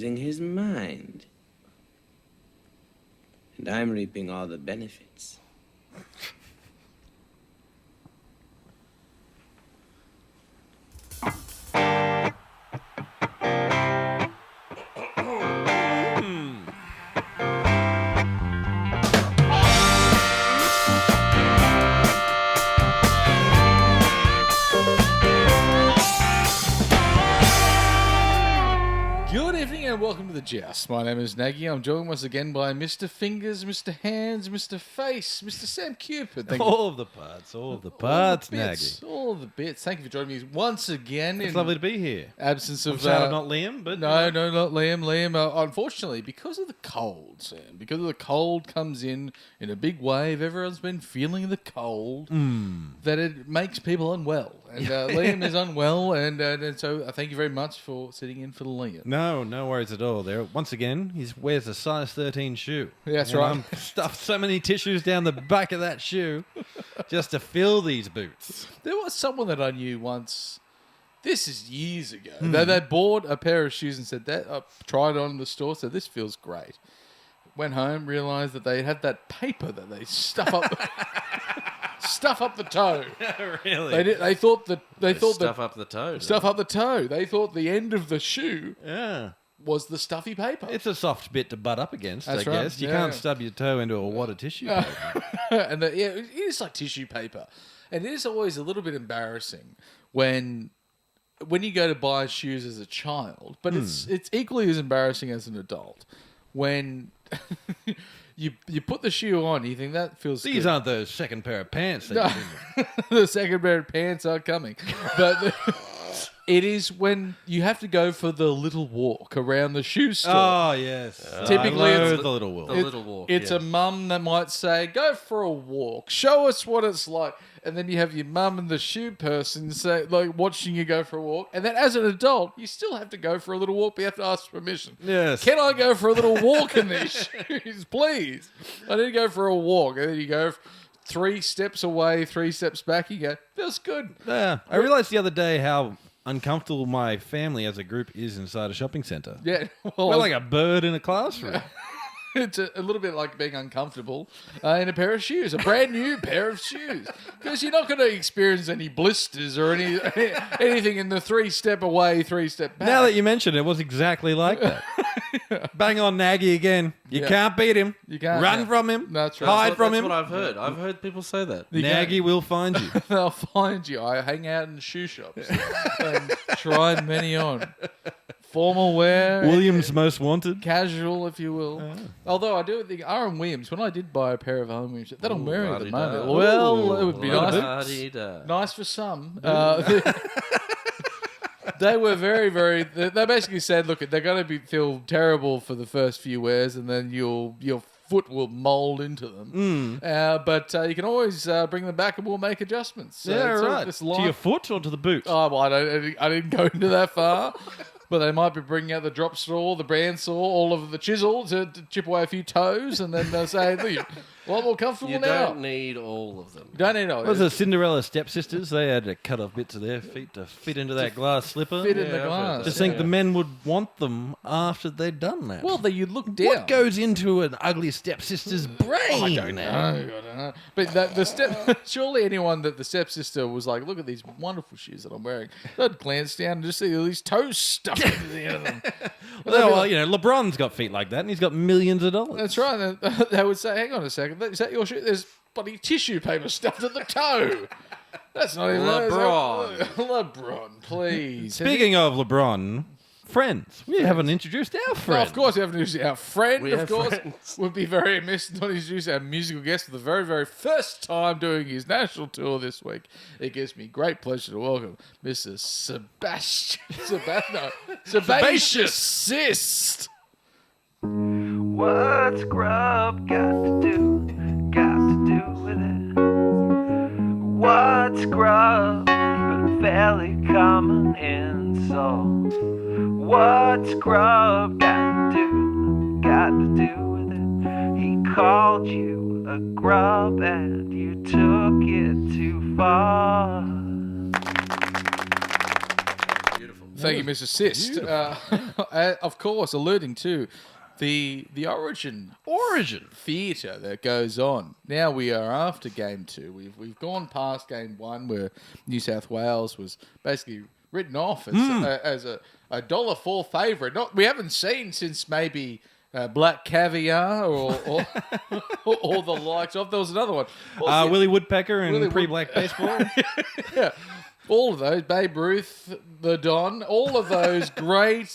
losing his mind. And I'm reaping all the benefits. Good evening and welcome to the Joust. My name is Naggy. I'm joined once again by Mr. Fingers, Mr. Hands, Mr. Face, Mr. Sam Cupid. All of the parts, Naggy. All of the bits. Thank you for joining me once again. It's lovely to be here. Absence of... I'm sad I'm not Liam, but... No, not Liam. Liam, unfortunately, because of the cold, Sam, because of the cold comes in a big wave, everyone's been feeling the cold, that it makes people unwell. And Liam is unwell, and so thank you very much for sitting in for Liam. No worries at all. There, once again, he wears a size 13 shoe. Yeah, that's and right. I'm stuffed so many tissues down the back of that shoe just to fill these boots. There was someone that I knew once. This is years ago. They bought a pair of shoes and said that. I tried it on in the store, said this feels great. Went home, realised that they had that paper that they stuff up, stuff up the toe. Really? They thought that Stuff up the toe. stuff up the toe. They thought the end of the shoe Yeah. was the stuffy paper. It's a soft bit to butt up against, That's I right. guess. You Yeah. can't stub your toe into a wad of tissue paper. And it is like tissue paper, and it is always a little bit embarrassing when you go to buy shoes as a child, but it's equally as embarrassing as an adult when you put the shoe on. You think that feels These good. aren't those second pair of pants. No. The second pair of pants are coming, but it is when you have to go for the little walk around the shoe store. Oh, yes. Typically, I know it's the little walk. The little walk. It's yeah. a mum that might say, go for a walk, show us what it's like. And then you have your mum and the shoe person say, like, watching you go for a walk. And then as an adult, you still have to go for a little walk, but you have to ask permission. Yes. Can I go for a little walk in these shoes, please? I need to go for a walk. And then you go 3 steps away, 3 steps back. You go, feels good. Yeah. I realised the other day how uncomfortable my family as a group is inside a shopping centre. Yeah. Well, We're like a bird in a classroom. It's a little bit like being uncomfortable in a pair of shoes, a brand new pair of shoes, because you're not going to experience any blisters or anything in the 3 step away, 3 step back. Now that you mention it, it was exactly like that. Bang on Naggy again. You can't beat him. You can't, Run yeah. from him. That's right. Hide from That's him. what I've heard. I've heard people say that. Naggy will find you. They'll find you. I hang out in shoe shops and try many on. Formal wear. Williams Most Wanted. Casual, if you will. Although I do think R.M. Williams, when I did buy a pair of R.M. Williams, that I'm wearing at the moment. la-di-da. Well, it would be nice. La-di-da. Nice for some. They were very, very... They basically said, look, they're going to feel terrible for the first few wears, and then your foot will mould into them. But you can always bring them back and we'll make adjustments. So Yeah, it's sort of right. this To life- your foot or to the boot? Oh, well, I didn't go into that far. But they might be bringing out the drop saw, the brand saw, all of the chisel to chip away a few toes, and then they'll say, look, a lot more comfortable You now. don't need all of them. You don't need all. Was it Cinderella stepsisters? They had to cut off bits of their feet to fit into that glass slipper. Fit in the I've heard glass. that. Just think yeah. the men would want them after they'd done that. Well, you look down. what goes into an ugly stepsister's brain? I don't know. But the surely anyone that the stepsister was like, look at these wonderful shoes that I'm wearing, they'd glance down and just see all these toes stuffed into the end of them. Well, you know, LeBron's got feet like that, and he's got millions of dollars. That's right. And they would say, hang on a second, is that your shoe? There's bloody tissue paper stuffed at the toe. That's not even... LeBron. LeBron, please. Speaking of LeBron, friends. We haven't introduced our No, friend. of course, we haven't introduced our friend. We of have course, friends. would be very amiss not to introduce our musical guest for the very, very first time doing his national tour this week. It gives me great pleasure to welcome Mr. Sebastian Cyst. What's grub got to do with it? What's grub but a fairly common insult? What's grub got to do with it? He called you a grub and you took it too far. Beautiful. Thank you, Mr. Sist. Of course, alluding to the origin theatre that goes on. Now we are after game 2. We've gone past game 1 where New South Wales was basically written off as a $1.04 favourite. We haven't seen since maybe Black Caviar or the likes of. There was another one. Willie Woodpecker and Willie pre-black baseball. Yeah. All of those, Babe Ruth, the Don, all of those great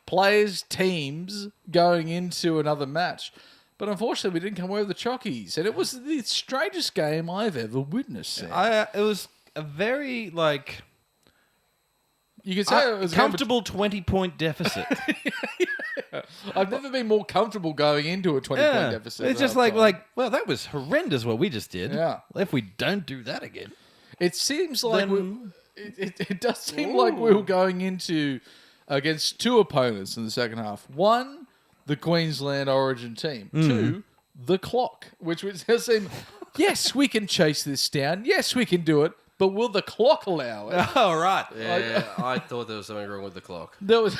players, teams going into another match. But unfortunately, we didn't come away with the chockies. And it was the strangest game I've ever witnessed. Sam. It was a very, You could say it was comfortable 20-point deficit. I've never been more comfortable going into a 20-point deficit. It's just well, that was horrendous what we just did. Yeah. If we don't do that again. It seems like Then- it does seem like we were going into against two opponents in the second half. One, the Queensland Origin team. Two, the clock, which does seem, yes, we can chase this down. Yes, we can do it. But will the clock allow it? Oh, right. Yeah, I thought there was something wrong with the clock. There was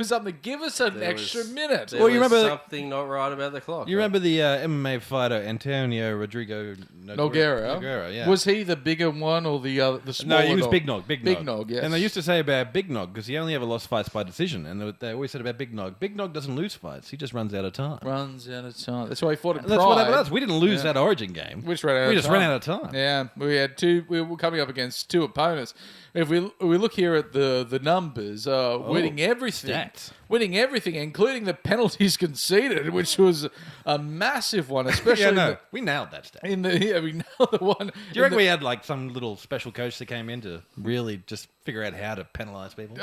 something. Give us an extra minute. There Well, you was remember- something not right about the clock. You remember the MMA fighter Antonio Rodrigo Nogueira. yeah. Was he the bigger one or the smaller? No, he was dog? Big Nog. Big Nog. Big Nog, yes. And they used to say about Big Nog, because he only ever lost fights by decision, and they always said about Big Nog doesn't lose fights, he just runs out of time. Runs out of time. That's why he fought in And that's what happened to Pride. us. We didn't lose that Origin game. We just ran out We of just time. ran out of time. Yeah, we had two. We were coming up against two opponents. If we look here at the numbers, winning everything, including the penalties conceded, which was a massive one, especially Yeah, no, we nailed that stat. we know the one. Do you reckon we had some little special coach that came in to really just figure out how to penalise people?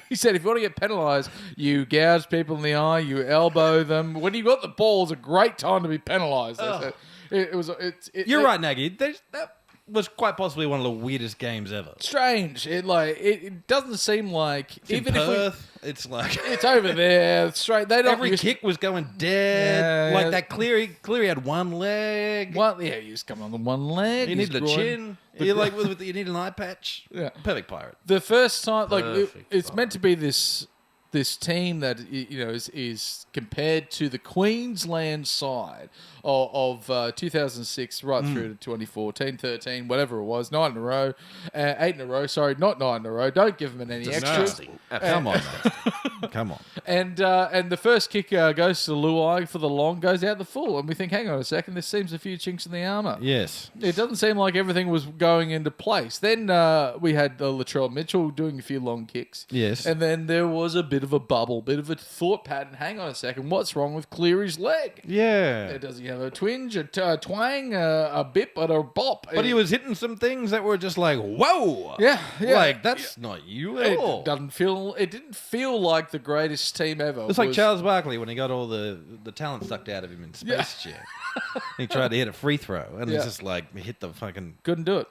He said, if you want to get penalised, you gouge people in the eye, you elbow them. When you got the ball, it's a great time to be penalised. You're right, Naggy. That was quite possibly one of the weirdest games ever. Strange. It doesn't seem like It's in Perth, it's like it's over there straight. They don't every kick was going dead. Yeah, Like yeah. that Cleary had one leg. he was coming on the one leg. You his needed a groin. chin. You need an eye patch. Yeah. Perfect pirate. The first time, Perfect. it's meant to be this team that is compared to the Queensland side of 2006 right through to 2014, 13, whatever it was, 8 in a row. Sorry, not 9 in a row. Don't give them any extras. Disgusting. Come on, come on. And the first kick goes to Luai for the long, goes out the full, and we think, hang on a second, this seems a few chinks in the armour. Yes. It doesn't seem like everything was going into place. Then we had Latrell Mitchell doing a few long kicks. Yes. And then there was a bit of a bubble, bit of a thought pattern. Hang on a second, what's wrong with Cleary's leg? Yeah. Does he have a twinge, a twang, a bip, or a bop? But he was hitting some things that were just like, whoa. Yeah. Like, that's not you at all. It didn't feel like the greatest team ever. It's like Charles Barkley when he got all the talent sucked out of him in Space Jam. He tried to hit a free throw, and Yeah. it's just like, he hit the fucking... couldn't do it.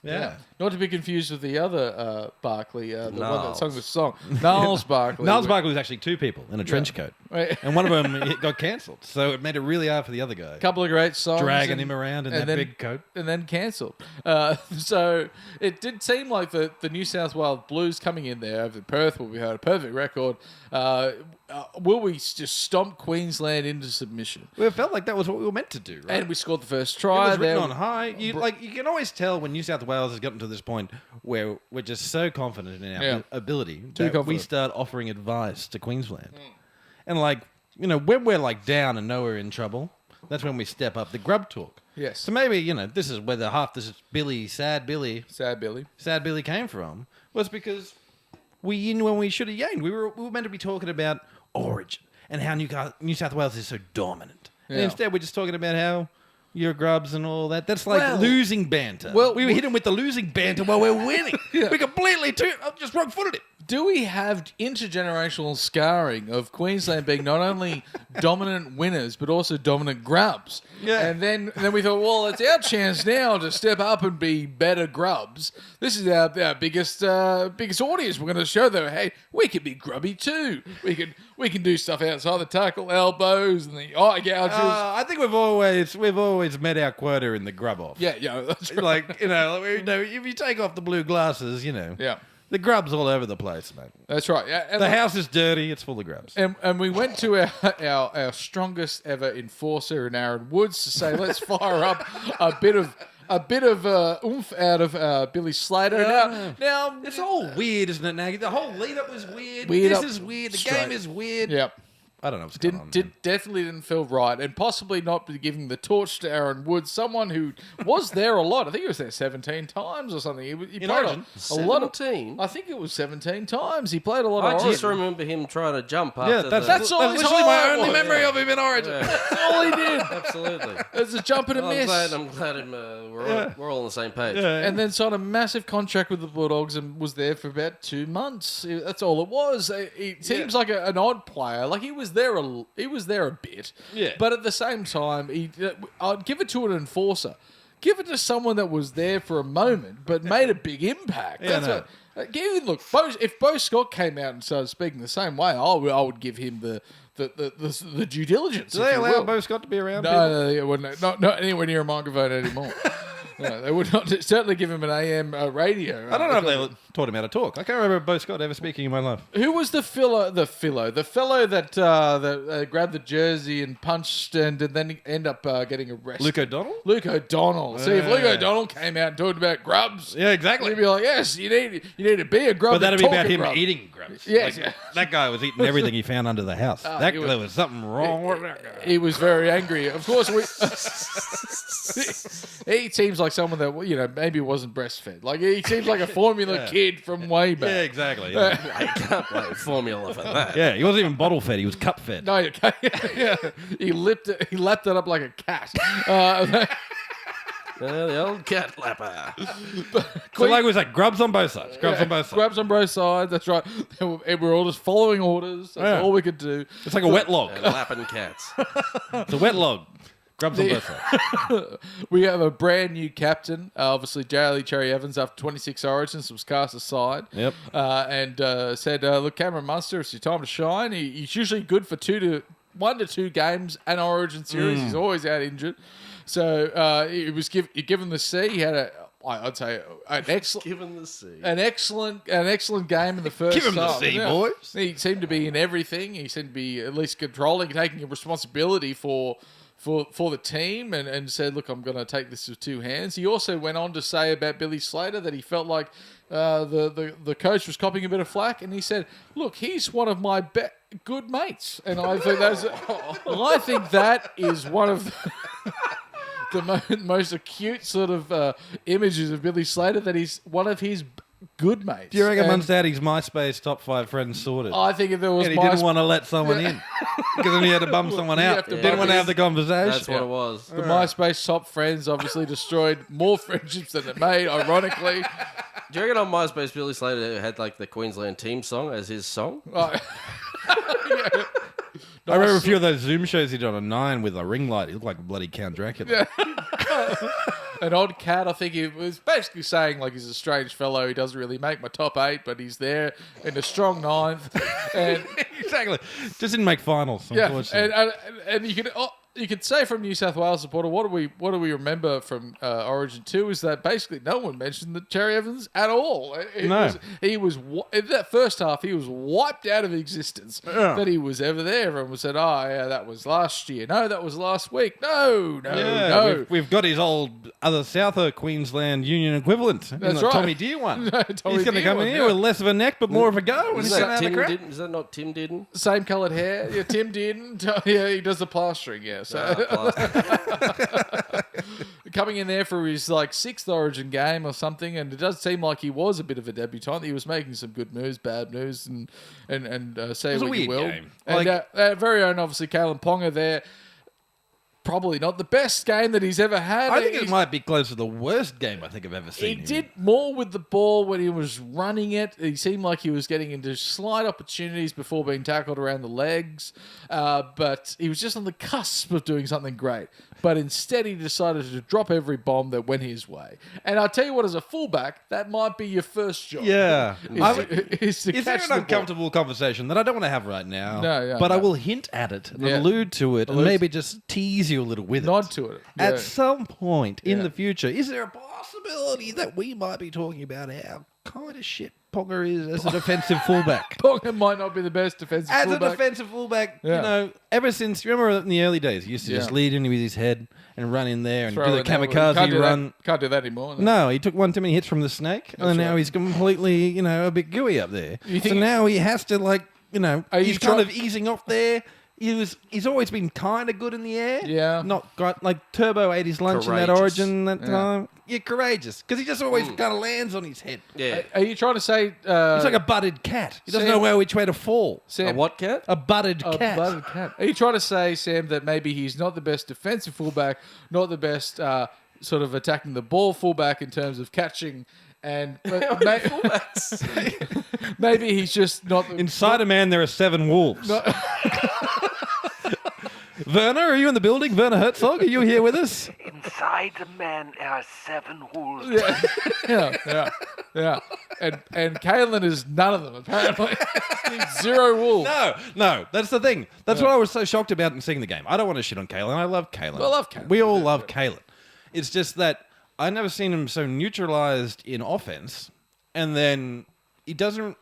Yeah. Not to be confused with the other Barkley, the one that Niles. sung the song. Niles Barkley. Niles Barkley was actually two people in a trench coat. Right. And one of them got cancelled. So it made it really hard for the other guy. Couple of great songs. Dragging him around in that big coat. And then cancelled. So it did seem like the New South Wales Blues coming in there over Perth, where we had a perfect record. Will we just stomp Queensland into submission? Well, it felt like that was what we were meant to do, right? And we scored the first it try. was written there. on high. You can always tell when New South Wales has gotten to this point where we're just so confident in our ability that we confident. start offering advice to Queensland. And when we're down and know we're in trouble, that's when we step up the grub talk. Yes. So maybe, this is where this is Sad Billy came from, was because we yin when we should have yang. We were meant to be talking about Origin and how New South Wales is so dominant. And Yeah. instead we're just talking about how you're grubs and all that. That's like Well- losing banter. well, we hit him with the losing banter while we're winning. We completely just wrong-footed him. Do we have intergenerational scarring of Queensland being not only dominant winners but also dominant grubs? Yeah. And then we thought, well, it's our chance now to step up and be better grubs. This is our biggest audience. We're going to show them, hey, we can be grubby too. We can do stuff outside the tackle, elbows and the eye gouges. I think we've always met our quota in the grub off. yeah, that's right. If you take off the blue glasses, Yeah. The grub's all over the place, mate. That's right. Yeah, and The house is dirty. It's full of grubs. And we went to our strongest ever enforcer in Aaron Woods to say, let's fire up a bit of oomph out of Billy Slater. Now It's all weird, isn't it, Naggy? The whole lead-up was weird. Weird This up is weird. The straight. game is weird. Yep. I don't know what's going on. Definitely didn't feel right, and possibly not giving the torch to Aaron Woods, someone who was there a lot. I think he was there 17 times or something. He played Origin? a lot of. 17? I think it was 17 times. He played a lot I of. just Origin. remember him trying to jump after Yeah, that's all his literally my highlight only was. memory of him in Origin. That's all he did. Absolutely. It's a jump and a miss. I'm glad we're all on the same page. And then signed a massive contract with the Bulldogs and was there for about 2 months. That's all it was. He seems like an odd player. Like he was there a bit. Yeah. But at the same time, I'd give it to an enforcer. Give it to someone that was there for a moment but made a big impact. Yeah, That's look, if Bo Scott came out and started speaking the same way, I would give him the due diligence. Do they allow Bo Scott to be around? No, they wouldn't. Not anywhere near a microphone anymore. No, they would not certainly give him an AM radio. I don't know if they taught him how to talk. I can't remember Bo Scott ever speaking in my life. Who was the fellow that grabbed the jersey and punched and then end up getting arrested? Luke O'Donnell? Luke O'Onnell. See, if Luke O'Donnell came out and talked about grubs, Yeah, exactly. you'd be like, yes, you need to be a grub. But that'd and be about talk a him grub. eating grubs. Yes. Like, that guy was eating everything he found under the house. There was something wrong with that guy. He was very angry. Of course, he seems like someone that maybe wasn't breastfed. Like he seems like a formula kid from way back. Yeah, exactly. Yeah. I can't blame formula for that. Yeah, he wasn't even bottle fed. He was cup fed. No, you can't. Yeah. He lapped it up like a cat. The old cat lapper. So like it was like grubs on both sides. Grubs on both sides. Grubs on both sides. That's right. And we're all just following orders. That's all we could do. It's like a wet log. And lapping cats. It's a wet log. Grubs on both sides. We have a brand new captain. Obviously, Cherry Evans, after 26 Origins, was cast aside. Yep. And said, look, Cameron Munster, it's your time to shine. He's usually good for 1 to 2 games an Origin series. He's always out injured. So he was given the C. He had I'd say an excellent, Given the C. an excellent game in the first Give him the half. C, boys. He seemed to be in everything. He seemed to be at least controlling, taking a responsibility for the team, and said, look, I'm going to take this with 2 hands. He also went on to say about Billy Slater that he felt like the coach was copying a bit of flack, and he said, look, he's one of my good mates, and I think that is one of the most acute sort of images of Billy Slater, that he's one of his good mates. Do you reckon And Munster had his MySpace top 5 friends sorted? I think if there was And he didn't want to let someone in because then he had to bum someone You out. have to Didn't bum want to in. have the conversation. That's what it was. the MySpace top friends obviously destroyed more friendships than it made, ironically. Do you reckon on MySpace Billy Slater had like the Queensland team song as his song? I remember a few of those Zoom shows he did on 9 with a ring light. He looked like a bloody Count Dracula. An odd cat, I think he was basically saying like he's a strange fellow. He doesn't really make my top 8, but he's there in a strong 9th. And Exactly. Just didn't make finals, yeah, unfortunately. and you could say from New South Wales supporter, what do we remember from Origin 2 is that basically no one mentioned the Cherry Evans at all. He was in that first half, he was wiped out of existence that he was ever there. Everyone said, "Oh, yeah, that was last year. No, that was last week. No. We've got his old other South Queensland Union equivalent. That's the right. Tommy Deere one. Tommy He's going to Deere come one, in here yeah. with less of a neck but more of a go. And he's Is going to that, have a Tim crack. Didden? Is that not Tim Didden? Same coloured hair. Yeah, Tim didn't. Yeah, he does the plastering. Yeah, so coming in there for his like 6th Origin game or something, and it does seem like he was a bit of a debutant. He was making some good moves, bad moves, and say was a what you weird will. game. And our very own, obviously, Kalen Ponga there. Probably not the best game that he's ever had. I think it might be close to the worst game I think I've ever He seen. did more with the ball when he was running it. He seemed like he was getting into slight opportunities before being tackled around the legs. But he was just on the cusp of doing something great. But instead, he decided to drop every bomb that went his way. And I'll tell you what, as a fullback, that might be your first job. Yeah. Is Is there an uncomfortable conversation that I don't want to have right now? No, but I will hint at it, and Yeah. allude to it, and Allude. maybe just tease you a little with Nod it. to it. At Yeah. some point in Yeah. the future, is there a possibility that we might be talking about our kind of shit Ponga is as a defensive fullback. Ponga might not be the best defensive As fullback. a defensive fullback, Yeah. you know, ever since, you remember in the early days, he used to just Yeah. lead in with his head and run in there and Throw do the it now. kamikaze Can't do that- run. Can't do that anymore. No, he took one too many hits from the snake, and That's now right. he's completely, you know, a bit gooey up there. You So think- now he has to, like, you know, Are you he's kind try- of easing off there. He's always been kind of good in the air. Yeah. Not got like Turbo ate his lunch in that Courageous. Origin that Yeah. time. Yeah, courageous because he just always kind of lands on his head. Yeah. Are you trying to say... He's like a butted cat. He doesn't Sam- know which way to fall. Sam, A what cat? A butted a cat. butted cat. Are you trying to say, Sam, that maybe he's not the best defensive fullback, not the best sort of attacking the ball fullback in terms of catching, and maybe he's just not... Inside a man, there are 7 wolves. Werner, are you in the building? Werner Herzog, are you here with us? Inside the man are 7 wolves. Yeah. And Kalen is none of them, apparently. He's 0 wolves. No, that's the thing. That's what I was so shocked about in seeing the game. I don't want to shit on Kalen. I love Kalen. I love Kalen. We all love Kalen. It's just that I've never seen him so neutralized in offense, and then he doesn't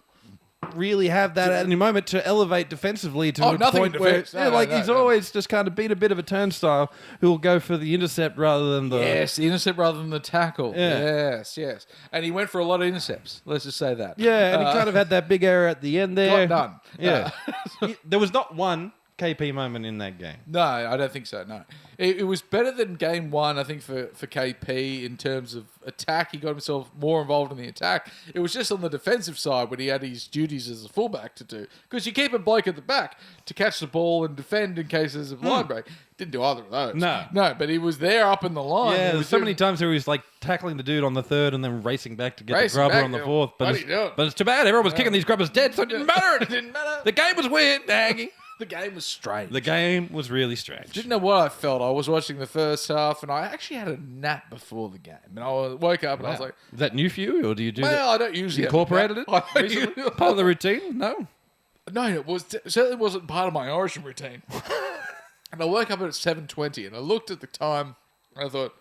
really have that at any moment to elevate defensively to Oh, a nothing point in where defense. No, no, he's no. always just kind of been a bit of a turnstile who'll go for the intercept rather than the Yes, the intercept rather than the tackle. Yeah. Yes. And he went for a lot of intercepts. Let's just say that. Yeah, and he kind of had that big error at the end there. Got done. Yeah. There was not one KP moment in that game. No, I don't think so. No, it was better than game 1. I think for KP in terms of attack, he got himself more involved in the attack. It was just on the defensive side when he had his duties as a fullback to do, because you keep a bloke at the back to catch the ball and defend in case there's a line break. Didn't do either of those. No, but he was there up in the line. Yeah, He there's was so doing- many times where he was like tackling the dude on the 3rd and then racing back to get Racing the grubber back, on the yeah. 4th. What are you doing? But it's too bad. Everyone was kicking these grubbers dead, so it didn't matter. It didn't matter. The game was weird, Naggy. The game was strange. The game was really strange. Didn't know what I felt. I was watching the first half, and I actually had a nap before the game. And I woke up, and I was like, Is that new for you, or do you do that? "Well, I don't usually have a Incorporated nap. it I don't recently? usually- Part of the routine? No. No, it certainly wasn't part of my Origin routine." And I woke up at 7:20, and I looked at the time, and I thought,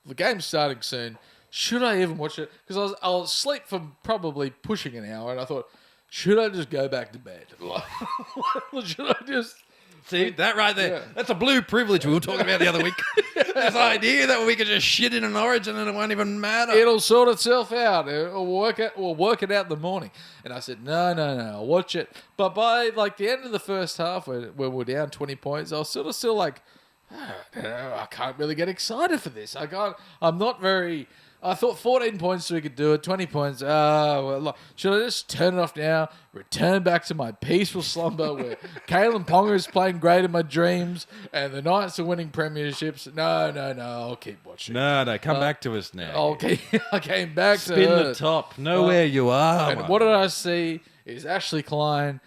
the game's starting soon. Should I even watch it? Because I'll sleep for probably pushing an hour, and I thought, should I just go back to bed? Should I just... See, that right there. Yeah. That's a blue privilege we were talking about the other week. This idea that we could just shit in an Origin and it won't even matter. It'll sort itself out. We'll work it out in the morning. And I said, no, I'll watch it. But by like the end of the first half, when we're down 20 points, I was sort of still like, I can't really get excited for this. I'm not very... I thought 14 points so we could do it. 20 points. Should I just turn it off now? Return back to my peaceful slumber where Kalen Ponga is playing great in my dreams and the Knights are winning premierships. No. I'll keep watching. No, come back to us now. I came back to Spin the Earth. top. Know where you are. And what did I see is Ashley Klein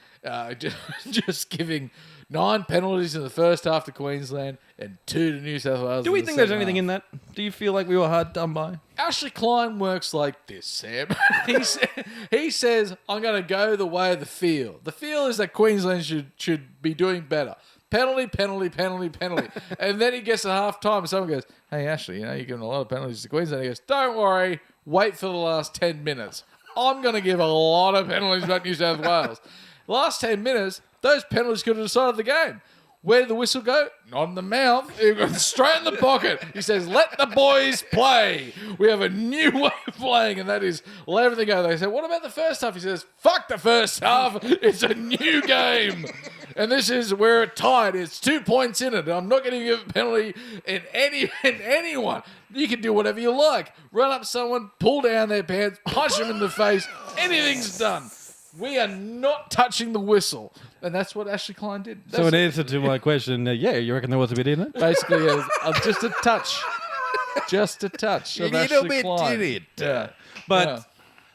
just giving 9 penalties in the first half to Queensland and 2 to New South Wales. Do we think there's anything in that? Do you feel like we were hard done by? Ashley Klein works like this, Sam. He says, I'm going to go the way of the feel. The feel is that Queensland should be doing better. Penalty. And then he gets to half time and someone goes, hey, Ashley, you're giving a lot of penalties to Queensland. He goes, don't worry, wait for the last 10 minutes. I'm going to give a lot of penalties back to New South Wales. Last 10 minutes, those penalties could have decided the game. Where did the whistle go? Not in the mouth. It goes straight in the pocket. He says, let the boys play. We have a new way of playing, and that is let everything go. They said, what about the first half? He says, fuck the first half. It's a new game. And this is where it's tied. It's 2 points in it. I'm not going to give a penalty in anyone. You can do whatever you like. Run up someone, pull down their pants, punch them in the face. Anything's done. We are not touching the whistle. And that's what Ashley Klein did. So in answer to my question, you reckon there was a bit in it? Basically, just a touch. Just a touch of Ashley Klein. in it. Yeah. But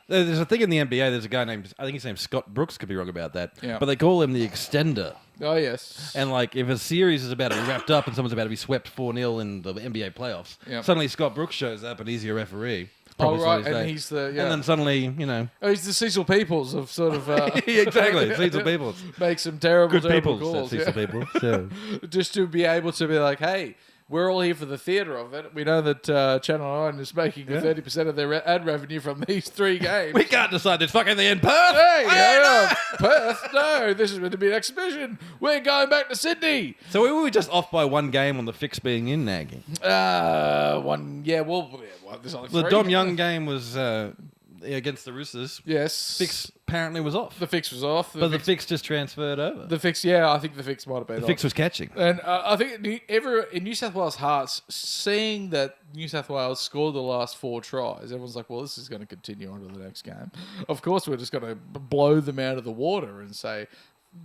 there's a thing in the NBA, there's a guy named, I think his name's Scott Brooks, could be wrong about that. Yeah. But they call him the extender. Oh, yes. And like if a series is about to be wrapped up and someone's about to be swept 4-0 in the NBA playoffs, Yep. suddenly Scott Brooks shows up and he's your referee. Oh, Probably right. so they And say. he's the... And Yeah. then suddenly, Oh, he's the Cecil Peoples of sort of... exactly, Cecil Peoples. Make some terrible, Good terrible people, calls. Cecil Yeah. Peoples. So. Just to be able to be like, hey, we're all here for the theatre of it. We know that Channel 9 is making 30% of their ad revenue from these 3 games. We can't decide this fucking thing in Perth. Hey, Perth, no, this is meant to be an exhibition. We're going back to Sydney. So we were just off by 1 game on the fix being in Naggy. There's only The 3. Dom Young game was against the Roosters. Yes. Fix apparently was off. The fix was off. The fix just transferred over. The fix, yeah, I think the fix might have been The fix was catching. And I think in New South Wales hearts, seeing that New South Wales scored the last 4 tries, everyone's like, well, this is going to continue on to the next game. Of course, we're just going to blow them out of the water and say,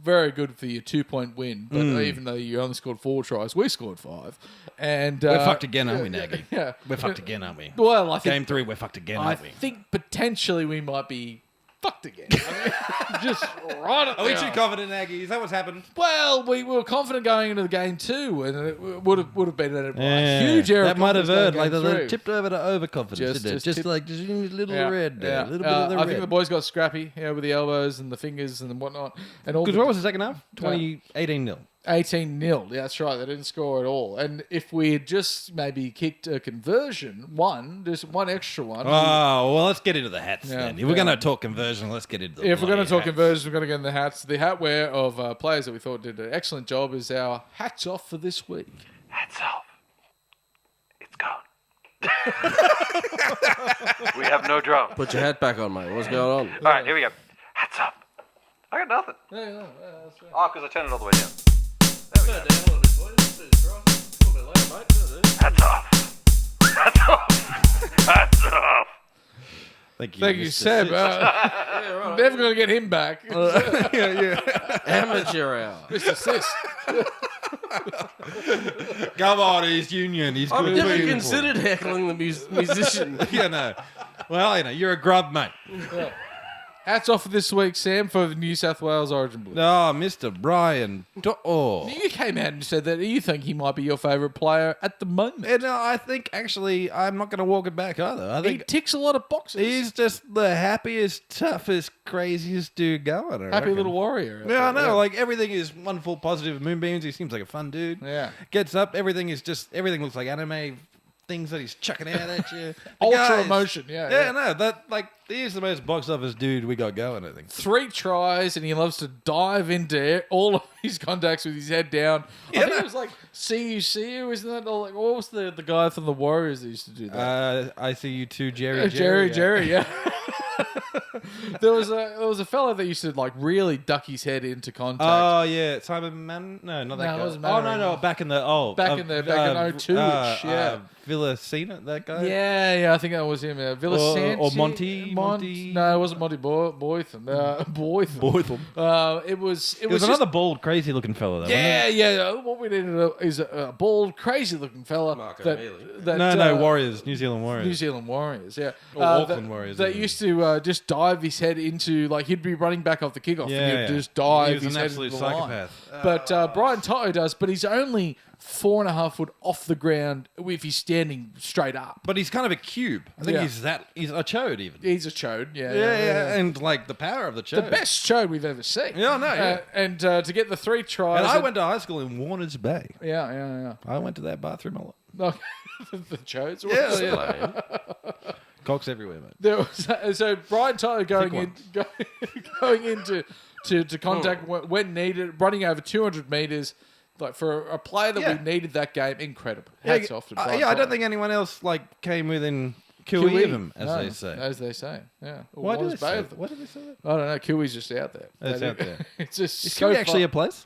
very good for your 2-point win. But even though you only scored 4 tries, we scored 5. And we're fucked again, aren't we, Naggy? Yeah. We're fucked again, aren't we? Well, I think... Game 3, we're fucked again, aren't we? I think potentially we might be fucked again. I mean, just right at Are we too confident, Naggy? Is that what's happened? Well, we were confident going into the game too, and it would have been a huge error. That might have confidence heard, going like through. they tipped over to overconfidence, didn't it? Just a little red there, a little bit of the I red. think the boys got scrappy, with the elbows and the fingers and whatnot, and all. Because what was the second half? 18-0. 18-0. Yeah, that's right. They didn't score at all. And if we had just maybe kicked a conversion, just one extra one. Oh, well, let's get into the hats then. If we're going to talk conversion, let's get into the If we're going to talk hats. conversions, we're going to get in the hats. The hatwear of players that we thought did an excellent job is our hats off for this week. Hats off. It's gone. We have no drum. Put your hat back on, mate. What's going on? All right, here we go. Hats up. I got nothing. That's right. Oh, because I turned it all the way down. There we go. Hats off. Hats off. Hats off. Thank you, Thank you, Mr. Seb. Never going to get him back. Amateur hour. Mr. Sis. Come on, he's union. He's I've good never people. considered heckling the musician. Well, you're a grub, mate. Hats off for this week, Sam, for the New South Wales Origin Blues. Oh, Mr. Brian. You came out and said that you think he might be your favourite player at the moment. And I think, actually, I'm not going to walk it back either. I He think ticks a lot of boxes. he's just the happiest, toughest, craziest dude going. I Happy reckon. little warrior. Yeah, I know. Like, everything is wonderful, positive moonbeams. He seems like a fun dude. Yeah. Gets up. Everything looks like anime things that he's chucking out at you. The Ultra guys- emotion, yeah. Yeah, no, he's the most box office dude we got going, I think. 3 tries, and he loves to dive into all of his contacts with his head down. I think it was like, see you, isn't that? Like, what was the guy from the Warriors that used to do that? I see you too, Jerry. Jerry, yeah. there was a fella that used to like really duck his head into contact. Oh yeah, Simon Mann. No, not that No, it guy. wasn't Oh Mannering. no, back in the back in 02-ish, yeah. Villacena, that guy. Yeah, I think that was him. Villasanti or Monty. No, it wasn't Monty Boytham. It was It was another bald, crazy-looking fella, though. Yeah. What we needed is a bald, crazy-looking fella. Marco that, Mealy. that, No, Warriors, New Zealand Warriors. New Zealand Warriors, yeah. Or Auckland Warriors, That even. used to just dive his head into, like, he'd be running back off the kickoff and he'd just dive He was his an head absolute into the line. psychopath. But Brian Toto does, but he's only 4.5 foot off the ground if he's standing straight up. But he's kind of a cube. I think Yeah. he's a chode even. He's a chode, Yeah, and like the power of the chode. The best chode we've ever seen. Yeah, I know, yeah. And to get the 3 tries. And I went to high school in Warners Bay. Yeah. I went to that bathroom a lot. The chodes. Yeah. Cocks everywhere, mate. There was, so Brian Tyler going into contact when needed, running over 200 meters, like for a player that we needed that game, incredible. Hats off to Brian. I Tyler. don't think anyone else like came within Kiwi of him, they say. As they say, yeah. Or Why do Warners they Bay say of that? them. Why do they say that? I don't know. Kiwi's just out there. It's out there. It's just Is so Kiwi actually far. a place?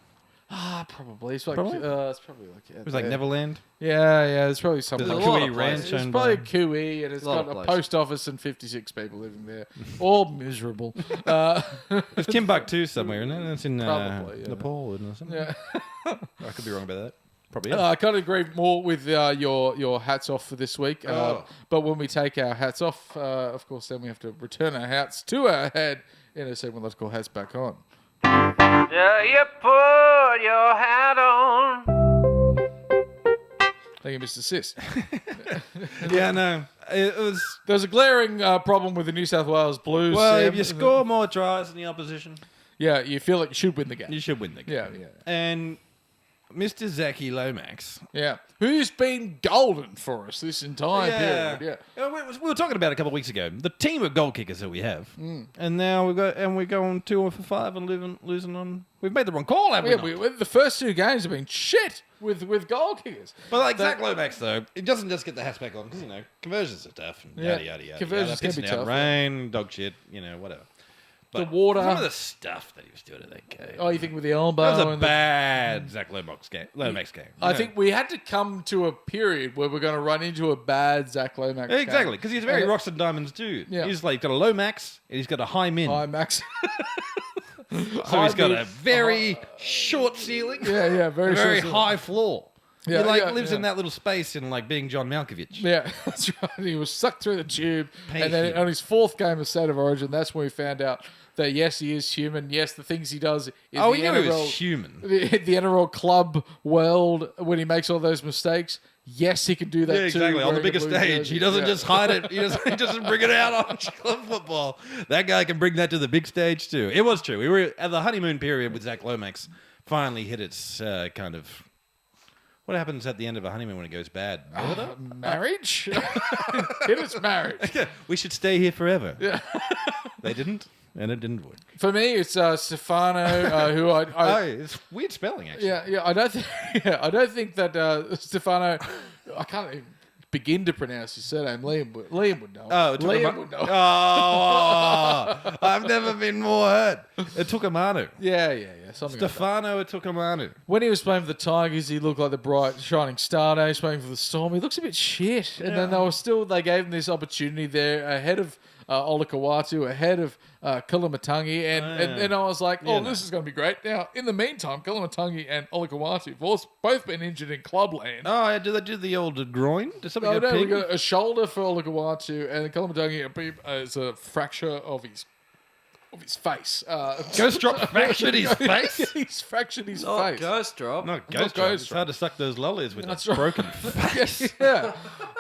Probably. It's like Probably? it's probably like It was like Neverland. Yeah. It's probably something. There's a like that. Kiwi ranch It's owned probably a by- Kiwi, and it's A lot got of a places. post office and 56 people living there, all miserable. It's Timbuktu somewhere, isn't it? It's in Probably, yeah. Nepal or something. Yeah. I could be wrong about that. Probably. I can't agree more with your hats off for this week. But when we take our hats off, of course, then we have to return our hats to our head in a segment let's call Hats Back On. Yeah, you put your hat on. Thank you, Mr. Sis. Yeah, no. It was. There's a glaring problem with the New South Wales Blues. Well, Sam. if you score more tries than the opposition, Yeah, you feel like you should win the game. you should win the game. Yeah. And Mr. Zachy Lomax. Yeah. Who's been golden for us this entire period. Yeah. We were talking about it a couple of weeks ago. The team of goal kickers that we have, and now we're going 2 for 5 and losing on. We've made the wrong call, haven't we? The first 2 games have been shit with goal kickers. But like Zach Lomax, though, it doesn't just get the hats back on because conversions are tough. And yada yada yada. Conversions can be pissing out tough. Rain, dog shit, whatever. But the water. Some of the stuff that he was doing at that game. Oh, you think with the elbow? That was a and bad Zach Lomax game. I think we had to come to a period where we're going to run into a bad Zach Lomax game. Exactly, because he's a very rocks and diamonds dude. Yeah. He's got a low max and he's got a high min. High max. So he's got a very short ceiling. Yeah, very very short high floor. Yeah, he lives in that little space in being John Malkovich. Yeah, that's right. He was sucked through the tube. Pay and then him. on his 4th game of State of Origin, that's when we found out that, yes, he is human. Yes, the things he does in We the knew he NRL, was human. the NRL club world, when he makes all those mistakes, yes, he can do that Yeah, too. exactly. On the wearing a biggest blue stage. jersey. He doesn't Yeah. just hide it. He doesn't bring it out on club football. That guy can bring that to the big stage too. It was true. We were at the honeymoon period with Zach Lomax. Finally hit its kind of... What happens at the end of a honeymoon when it goes bad? Marriage? It is marriage. We should stay here forever. Yeah. They didn't, and it didn't work. For me, it's Stefano, who I It's weird spelling, actually. yeah, I don't think that Stefano. I can't even begin to pronounce his surname. Liam would know. Oh, Liam would know. Oh, I've never been more hurt. Tukamanu. Yeah. Something like that. Stefano Tukamanu. When he was playing for the Tigers, he looked like the bright, shining star. Now he's playing for the Storm. He looks a bit shit. And then they gave him this opportunity there ahead of Olakawatu, ahead of Kalimatangi. And I was like, this is going to be great. Now, in the meantime, Kalimatangi and Olakawatu have both been injured in clubland. Oh, yeah, do they do the old groin? Did something No, get we pinged? got a shoulder for Olakawatu, and Kalimatangi is a fracture of his face. Ghost drop fractured his face? He's fractured his Not face. ghost drop. Not Not ghost drop. ghost It's hard to suck those lollies with That's a right. broken face. Yeah.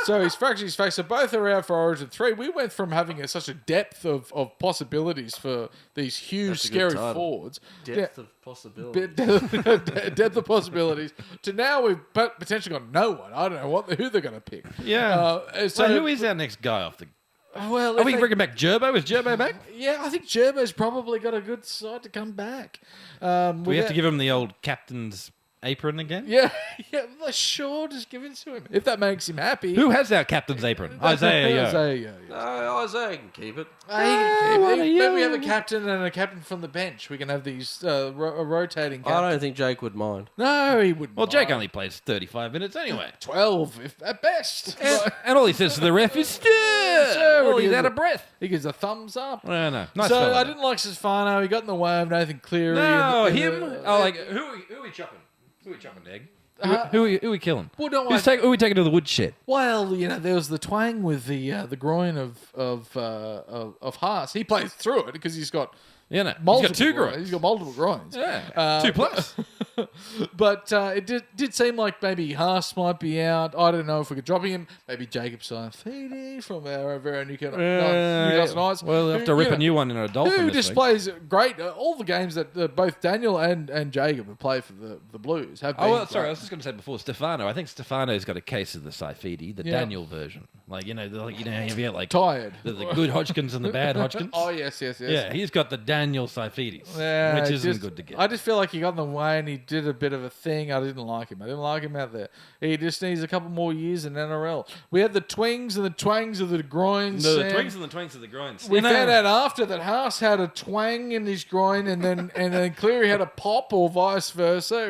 So he's fractured his face. So both are out for Origin 3. We went from having such a depth of possibilities for these huge, That's a good scary title. forwards. Depth of possibility. Depth of possibilities. To now we've potentially got no one. I don't know who they're going to pick. Yeah. So So who is our next guy off the... Well, Are we bringing back Gerbo? Is Gerbo back? Yeah, I think Gerbo's probably got a good side to come back. We have to give him the old captain's apron again? Yeah, sure, just give it to him. If that makes him happy. Who has our captain's apron? Isaiah Yo. Isaiah Yo. No, Isaiah can keep it. Maybe we have a captain and a captain from the bench. We can have these rotating captains. I don't think Jake would mind. No, he wouldn't. Well, Jake mind. only plays 35 minutes anyway. 12, if at best. And all he says to the ref is, Sir, well, he he's gives out of breath. He gives a thumbs up. No. Nice So fella. I didn't like Stefano. He got in the way of Nathan Cleary. No, and him? Who are we chopping? Who are we chopping, Dag? Who are we killing? Well, no, Who are we taking to the woodshed? Well, there was the twang with the groin of Haas. He plays through it because he's got He's multiple got 2 groins. He's got multiple groins. Yeah. 2 plus. But it did seem like maybe Haas might be out. I don't know if we could drop him. Maybe Jacob Saifidi from our very Newcastle Knights. Well, we'll have to rip a new one in a Dolphin Who this week. displays great all the games that both Daniel and Jacob have played for the Blues have been. Oh, well, sorry, I great. was just going to say before Stefano. I think Stefano's got a case of the Saifidi, the Daniel version. Like, you know, you get like Tired. the good Hodgkins and the bad Hodgkins. Oh yes. Yeah, he's got the Daniel Saifidis, Yeah, which isn't just- good to get. I just feel like he got in the way and he did a bit of a thing. I didn't like him. I didn't like him out there. He just needs a couple more years in NRL. We had the twings and the twangs of the groins. the Sam. twings and the twings of the groins. We found out after that Haas had a twang in his groin and then Cleary had a pop or vice versa.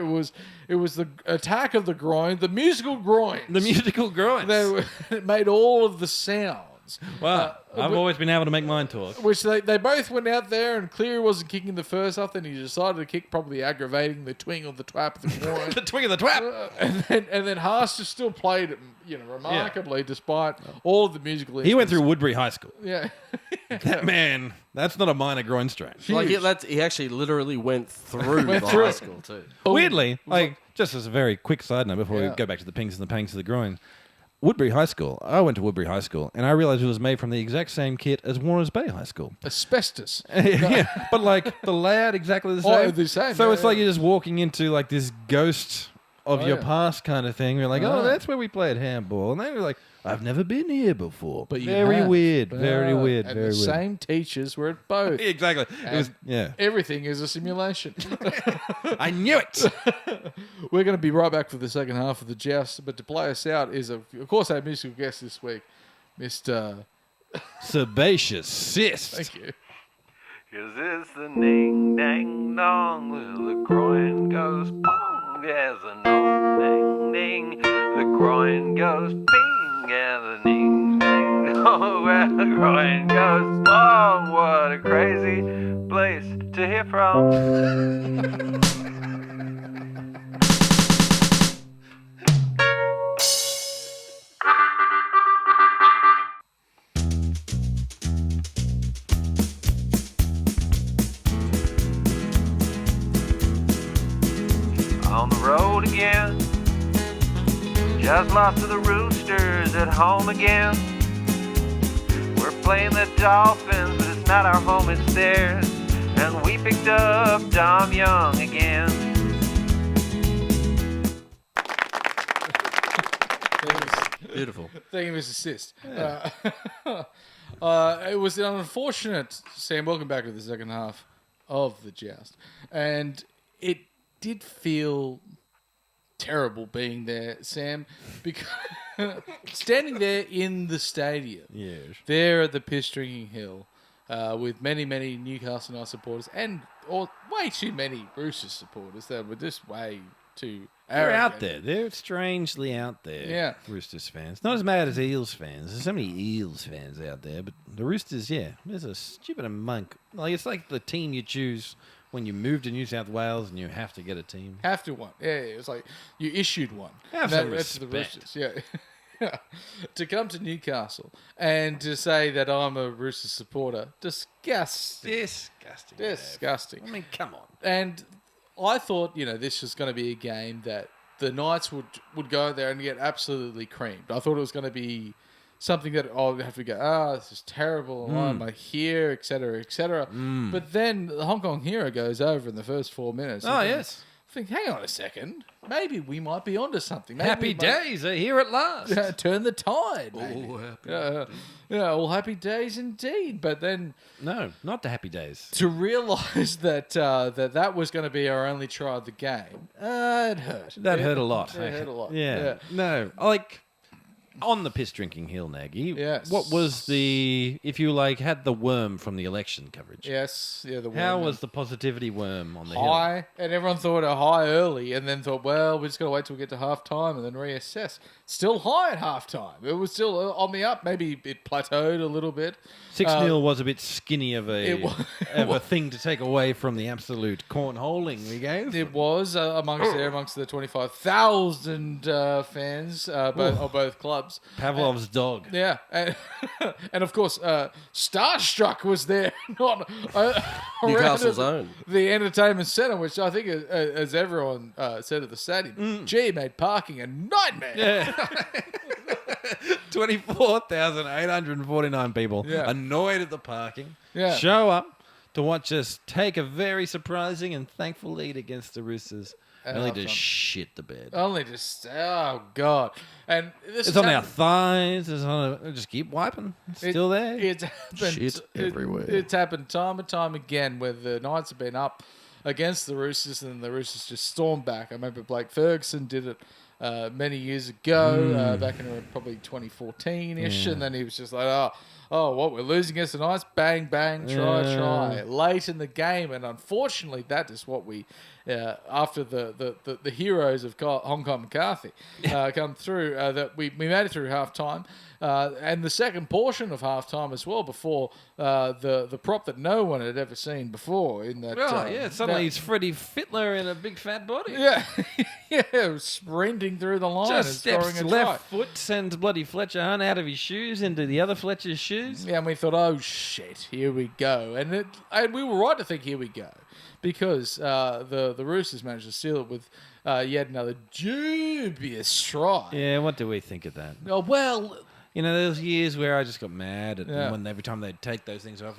It was the attack of the groin, the musical groin. The musical groins. It made all of the sounds. Well, I've always been able to make mine talk. Which they both went out there and Cleary wasn't kicking the first half, then he decided to kick, probably aggravating the twing of the twap of the groin. The twing of the twap. and then Haas just still played it, remarkably despite all of the musical He went instruments. through Woodbury High School. Yeah. That man, that's not a minor groin strain. Like he actually literally went through the through high it. school too. Weirdly, like just as a very quick side note before we go back to the pings and the pangs of the groin, Woodbury High School. I went to Woodbury High School, and I realized it was made from the exact same kit as Warners Bay High School. Asbestos. Yeah, but like the layout exactly the same. Oh, the same, So yeah, it's like yeah. you're just walking into like this ghost your past kind of thing. We're like, Ah. oh, that's where we played handball. And then we're like, I've never been here before. But you very have. weird, very weird, And very the weird. same teachers were at both. Exactly. It was, yeah. Everything is a simulation. I knew it. We're going to be right back for the second half of the Joust. But to play us out is, of course, our musical guest this week, Mr. Sebaceous cyst. Thank you. 'Cause it's the ding dang dong, the groin goes pong as a dong ding ding. The groin goes ping as a ding ding dong. Where the groin goes pong. What a crazy place to hear from. On the road again, just lost to the Roosters at home again. We're playing the Dolphins, but it's not our home, it's theirs. And we picked up Dom Young again. Beautiful. Thank you, Mr. Sist. It was an unfortunate, Sam, welcome back to the second half of the Joust. And it did feel terrible being there, Sam, because standing there in the stadium, Yes. there at the Piss Drinking Hill, with many, many Newcastle Knights supporters or way too many Roosters supporters that were just way too They're arrogant. out there. They're strangely out there. Yeah. Roosters fans. Not as mad as Eels fans. There's so many Eels fans out there, but the Roosters, yeah. There's a stupid monk. Like, it's like the team you choose when you move to New South Wales and you have to get a team. Have to one. Yeah, it was like you issued one. Have And some that's the respect. Roosters. Yeah. To come to Newcastle and to say that I'm a Roosters supporter, disgusting. Disgusting. Disgusting. I mean, come on. And I thought, this was going to be a game that the Knights would go there and get absolutely creamed. I thought it was going to be something that I'd have to go, this is terrible. Why am I here, et cetera, et cetera. But then the Hong Kong hero goes over in the first 4 minutes. Oh, And yes. I think, hang on a second. Maybe we might be onto something. Maybe Happy we might- days are here at last. Turn the tide. Maybe. Oh, happy. Well, happy days indeed. But then No, not the happy days. to realise that that was going to be our only try of the game, it hurt. That hurt a lot. It hurt a lot. Yeah. No, like on the piss drinking hill, Naggy. Yes. What was if you had the worm from the election coverage? Yes. Yeah. The How worm was the positivity worm on the hill? high, and everyone thought a high early, and then thought, well, we're just going to wait till we get to half time and then reassess. Still high at half time. It was still on the up. Maybe it plateaued a little bit. 6-0 was a bit skinny of it wa- a thing to take away from the absolute cornholing we gave. It was amongst the 25,000 fans of both clubs. Pavlov's dog. Yeah, and, and of course, Starstruck was there, not Newcastle's around own. the entertainment centre, which I think, as everyone said at the stadium, gee, made parking a nightmare. Yeah. 24,849 people Yeah. annoyed at the parking. Yeah. Show up to watch us take a very surprising and thankful lead against the Roosters. Only to halftime. shit the bed. Only just, oh god, and this It's has on our happened- thighs. It's on. Just keep wiping. It's still there. It's happened. Shit everywhere. It's happened time and time again where the Knights have been up against the Roosters and the Roosters just stormed back. I remember Blake Ferguson did it many years ago, back in probably 2014-ish, and then he was just like, what, we're losing against the Knights? Bang, bang, try. Late in the game, and unfortunately that is what we, after the heroes of Hong Kong McCarthy come through, that we made it through half-time, and the second portion of half-time as well, before the prop that no one had ever seen before in that. Suddenly it's Freddie Fittler in a big fat body. Yeah, yeah, sprinting through the line Just and steps scoring a try. left foot, sends bloody Fletcher Hunt out of his shoes into the other Fletcher's shoes. Yeah, and we thought, oh shit, here we go, and we were right to think here we go, because the Roosters managed to seal it with yet another dubious try. Yeah, what do we think of that? Oh, well, There was years where I just got mad at Yeah. them when every time they'd take those things off.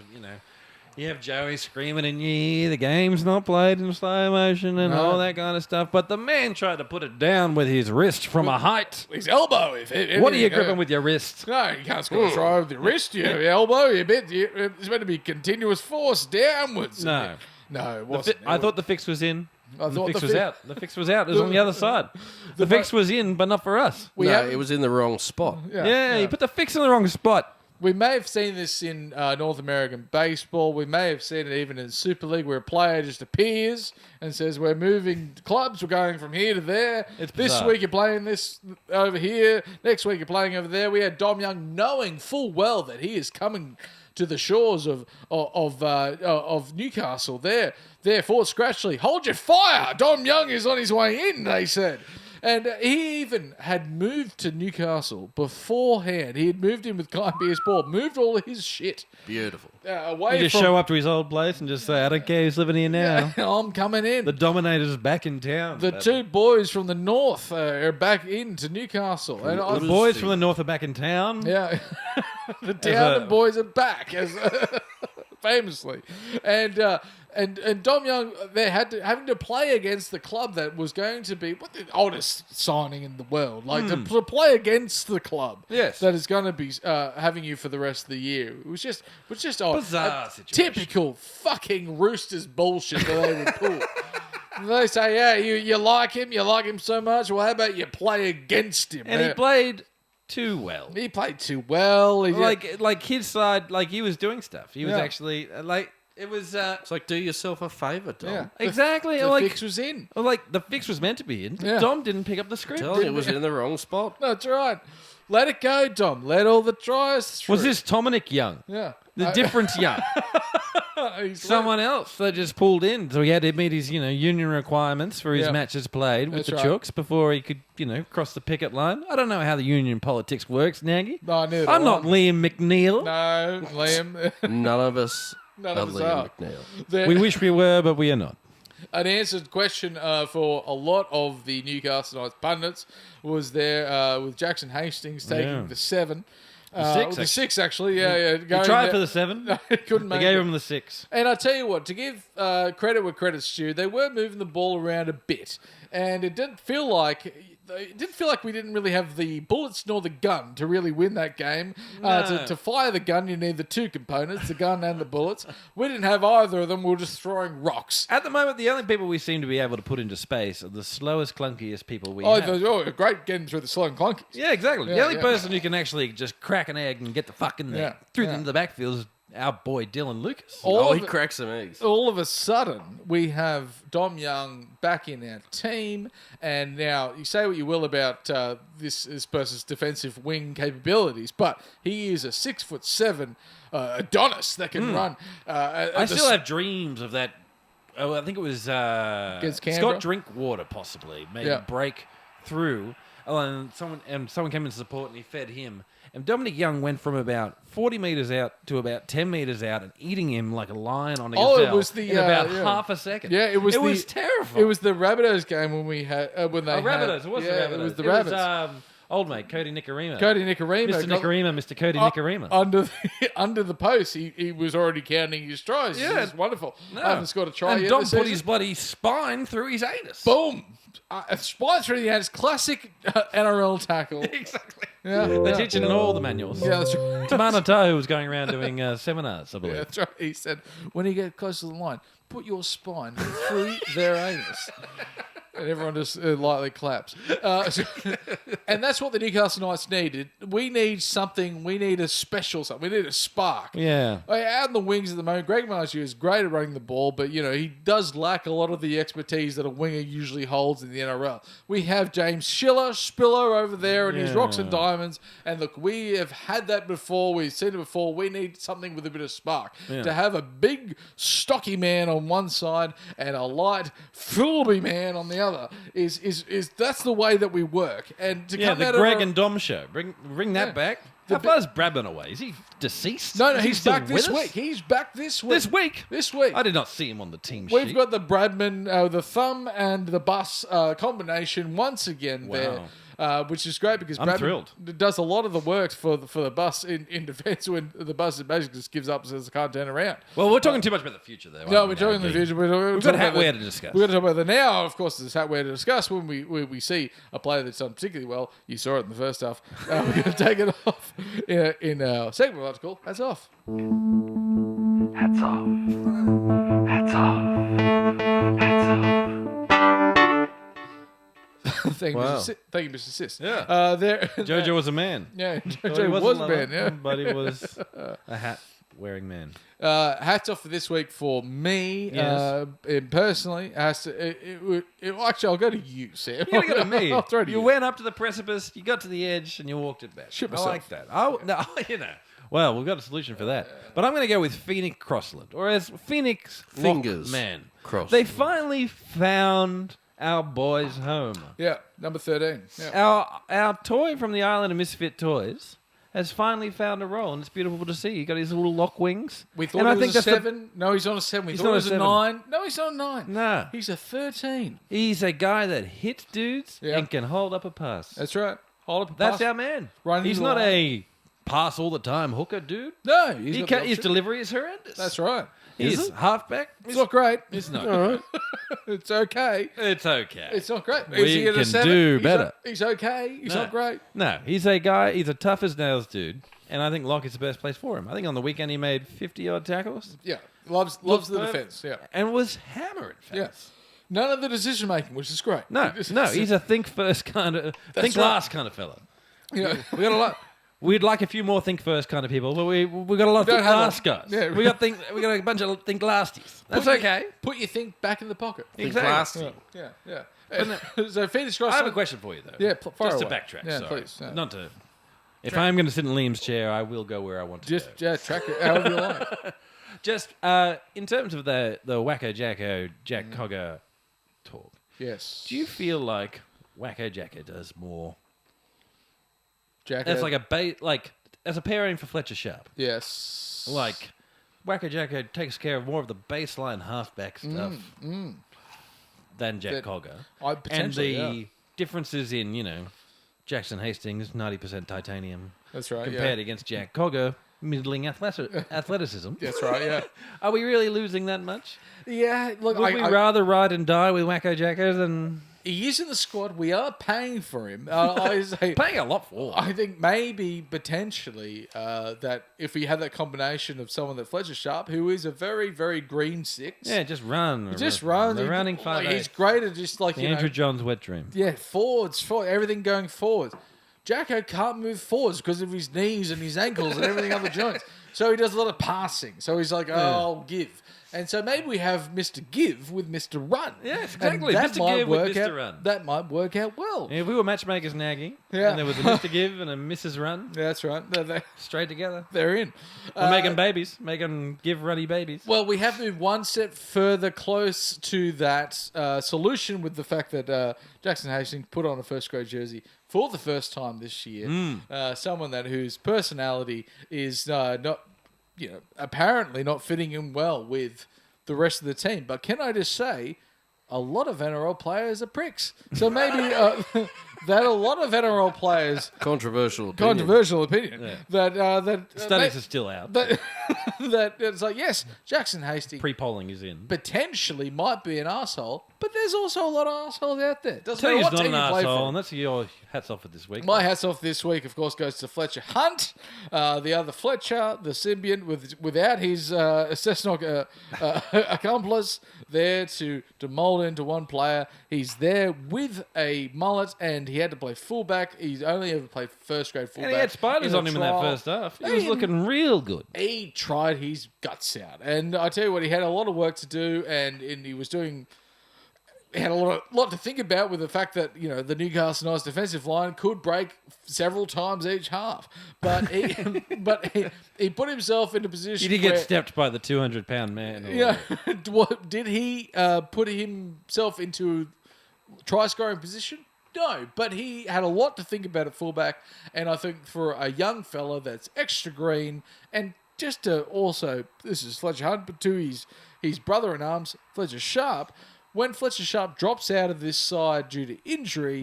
You have Joey screaming in your ear, the game's not played in slow motion and all that kind of stuff. But the man tried to put it down with his wrist from a height. His elbow. What are you gripping with your wrist? No, you can't score a try with your wrist. Your elbow. It's meant to be continuous force downwards. No. No, it wasn't. I thought the fix was in. I The thought fix the was fi- out. The fix was out. It was on the other side. The fix was in, but not for us. It was in the wrong spot. Yeah, you put the fix in the wrong spot. We may have seen this in North American baseball. We may have seen it even in Super League, where a player just appears and says, "We're moving clubs. We're going from here to there. It's this bizarre. week you're playing this over here. Next week you're playing over there." We had Dom Young knowing full well that he is coming to the shores of Newcastle. There, Fort Scratchley, hold your fire. Dom Young is on his way in, they said. And he even had moved to Newcastle beforehand. He had moved in with Guy Beers Ball, moved all of his shit Beautiful. away You just from... show up to his old place and just say, I don't care who's living here now. I'm coming in. The Dominator's back in town. The two boys from the north are back into Newcastle. And The boys from the north are back in town. Yeah. The Downton boys are back, as famously. And Dom Young, having to play against the club that was going to be the oldest signing in the world. Like, to play against the club Yes. that is going to be having you for the rest of the year. It was just odd. Bizarre situation. Typical fucking Roosters bullshit that they would pull. They say, yeah, you like him so much. Well, how about you play against him? And he played too well. He played too well. Like his side, like he was doing stuff. He was Yeah. actually like it was It's like, do yourself a favour, Dom. yeah, exactly the like fix was in. like the fix was meant to be in. But Yeah. Dom didn't pick up the script. Tell you, it was in the wrong spot. That's right. Let it go, Dom. Let all the tries through. Was this Dominic Young? Yeah. The difference Young. He's Someone else that just pulled in. So he had to meet his, union requirements for his Yeah. matches played with That's the right. Chooks before he could, cross the picket line. I don't know how the union politics works, Naggy. No, neither do I'm not I. Liam McNeil. No, Liam. None of us None are of us Liam are. McNeil. We wish we were, but we are not. An answered question for a lot of the Newcastle Knights pundits was there with Jackson Hastings taking Yeah. the 7. The 6, the 6, actually. Yeah. He going tried there. for the 7. No, he couldn't They make gave it. him the 6. And I tell you what, to give credit where credit's due, they were moving the ball around a bit, and it didn't feel like we didn't really have the bullets nor the gun to really win that game. No. To fire the gun, you need the two components, the gun and the bullets. We didn't have either of them. We were just throwing rocks. At the moment, the only people we seem to be able to put into space are the slowest, clunkiest people we have. Great getting through the slow and clunkies. Yeah, exactly. Yeah, the only yeah. person who can actually just crack an egg and get the fuck in there Yeah, through yeah. the backfield is our boy Dylan Lucas. All He of it- cracks some eggs. all of a sudden, we have Dom Young back in our team, and now you say what you will about this person's defensive wing capabilities, but he is a 6'7" Adonis that can run. I still have dreams of that. Oh, I think it was Against Canberra? Scott Drinkwater possibly made Yeah. a break through. Oh, and someone came in to support and he fed him. And Dominic Young went from about 40 metres out to about 10 metres out and eating him like a lion on a Oh, it gazelle was the, in about yeah. half a second. Yeah, it was terrifying. It was the Rabbitohs game when we had when they Rabbitohs. had, It was yeah, the Rabbitohs. It was the It was, Rabbits. old mate, Cody Nicarima. Cody Nicarima, Mr. got- Nicarima, Mr. Cody Nicarima. under the post, he was already counting his tries. Yeah. It's wonderful. No. I haven't scored a try And yet Dom this put season. his bloody spine through his anus. Boom. A spine through the hands. Classic NRL tackle. Exactly. Yeah, They yeah. teach it in all the manuals. Yeah, that's right. Tamana Toe was going around doing seminars, I believe. Yeah, that's right. He said, when you get close to the line, put your spine through their anus. And everyone just lightly claps. And that's what the Newcastle Knights needed. We need something. We need a special something. We need a spark. Yeah. Out in the wings at the moment, Greg Marshall is great at running the ball, but he does lack a lot of the expertise that a winger usually holds in the NRL. We have James Spiller over there and his rocks and diamonds, and look, we have had that before. We've seen it before. We need something with a bit of spark. To have a big, stocky man on one side and a light, Philby man on the other is that's the way that we work. And to Yeah, come the out Greg of and Dom show. Bring that back. How far's Brabham away? Is he deceased? no, Is he he's still back with this us? week. He's back this week. This week? This week. I did not see him on the team We've sheet. got the Bradman, the thumb and the bus combination once again there. which is great because I'm thrilled. does a lot of the work for the bus in defence when the bus basically just gives up and says, I can't turn around. Well, we're talking too much about the future, though. No, we're talking the future. We've got hatware to discuss. We're going to talk about the now. Of course, there's hatware to discuss when we see a player that's done particularly well. You saw it in the first half. We're going to take it off in our segment article. Hats off. Hats off. Hats off. Hats off. Thank you, Wow. Mr. Sis. Yeah. There, Jojo was a man. Yeah, He Jojo was a lover, man. Yeah. but he was a hat-wearing man. Hats off for this week for me. Yes. Personally, it has to. Actually, I'll go to you, Sam. You gotta go to me. I'll throw it to you. went up to the precipice, you got to the edge, and you walked it back. Shit I myself. like that. Oh no, Well, we've got a solution for that. But I'm going to go with Phoenix Crossland, or as Phoenix Fingers Man. crossed. They finally found our boy's home. Yeah, number 13. Yeah. Our toy from the island of Misfit Toys has finally found a role, and it's beautiful to see. He got his little lock wings. We thought and he I was think a that's the- 7. No, he's on a 7. We He's thought not he a was a 7. 9. No, he's not a 9. No. He's a 13. He's a guy that hits dudes Yeah. and can hold up a pass. That's right. Hold up a That's pass. our man. Running He's the not line. a pass all the time hooker dude. No, he's He got can't, the his option. delivery is horrendous. That's right. He's halfback. It's not great. It's not. It's okay. It's okay. It's not great. We Is he at a can 7? do He's better. not- He's okay. He's No. not great. No, he's a guy. He's a tough as nails dude, and I think Locke is the best place for him. I think on the weekend he made 50-odd tackles. Yeah. Loves the Looked defence. Yeah. and was hammering fast. Yeah. None of the decision making, which is great. No, he's a think first kind of, think right. last kind of fella. You know, We got a lot. We'd like a few more think first kind of people, but we got a lot of don't think have last them. guys. Yeah. We got a bunch of think lasties. That's Put okay. Put your think back in the pocket. Exactly. Yeah. So Phoenix Cross. I have a question for you though. Yeah, fire just away. to backtrack. Yeah, sorry. please. Yeah. Not to. If I'm going to sit in Liam's chair, I will go where I want to Just go. track it however you like. Just in terms of the Wacko Jacko Jack Cogger talk, Yes. do you feel like Wacko Jacko does more? Jack? That's like as a pairing for Fletcher Sharp. Yes. Like Wacko Jacko takes care of more of the baseline halfback stuff than Jack That- Cogger, and potentially, the differences in Jackson Hastings 90% titanium That's right. compared Yeah. against Jack Cogger middling athleticism. That's right. Yeah. Are we really losing that much? Yeah. Look, Would we rather ride and die with Wacko Jacko than he is in the squad. We are paying for him. I say, paying a lot for? I think maybe potentially that if we had that combination of someone that Fletcher Sharp, who is a very, very green 6. Yeah, just run. Just run. The running 5. He's great at just like, The Andrew Johns wet dream. yeah, forwards, everything going forwards. Jacko can't move forwards because of his knees and his ankles and everything other joints. So he does a lot of passing. So he's like, I'll give. And so maybe we have Mr. Give with Mr. Run. Yes, And exactly. that Mr. might Give with work Mr. out- Run. That might work out well. If we were matchmakers Naggy, Yeah. and there was a Mr. Give and a Mrs. Run, Yeah, that's right. straight together. They're in. We're making babies. Making give runny babies. Well, we have moved one step further close to that solution with the fact that Jackson Hastings put on a first grade jersey for the first time this year. Someone whose personality is not, apparently not fitting in well with the rest of the team. But can I just say, a lot of NRL players are pricks. So maybe that a lot of NRL players, Controversial opinion. controversial opinion, that Studies are still out. that it's like, yes, Jackson Hastings Pre-polling is in. potentially might be an arsehole, but there's also a lot of arseholes out there. Doesn't Tell you matter he's what not an team you play arsehole, for. and that's your hats off for this week. My hats off this week, of course, goes to Fletcher Hunt, the other Fletcher, the symbiont, without his Cessnock accomplice there to mould into one player. He's there with a mullet, and he had to play fullback. He's only ever played first grade fullback. and he had spiders in a on him in that trial. first half. He was And looking real good. he tried his guts out, and I tell you what, he had a lot of work to do, and he was doing. He had a lot to think about with the fact that the Newcastle Knights defensive line could break several times each half, but he put himself in a position. Did he get where, stepped by the 200-pound man? Or Yeah, did he put himself into try scoring position? No, but he had a lot to think about at fullback, and I think for a young fella that's extra green, and just to also, this is Fletcher Hunt, but to his brother-in-arms, Fletcher Sharp, when Fletcher Sharp drops out of this side due to injury,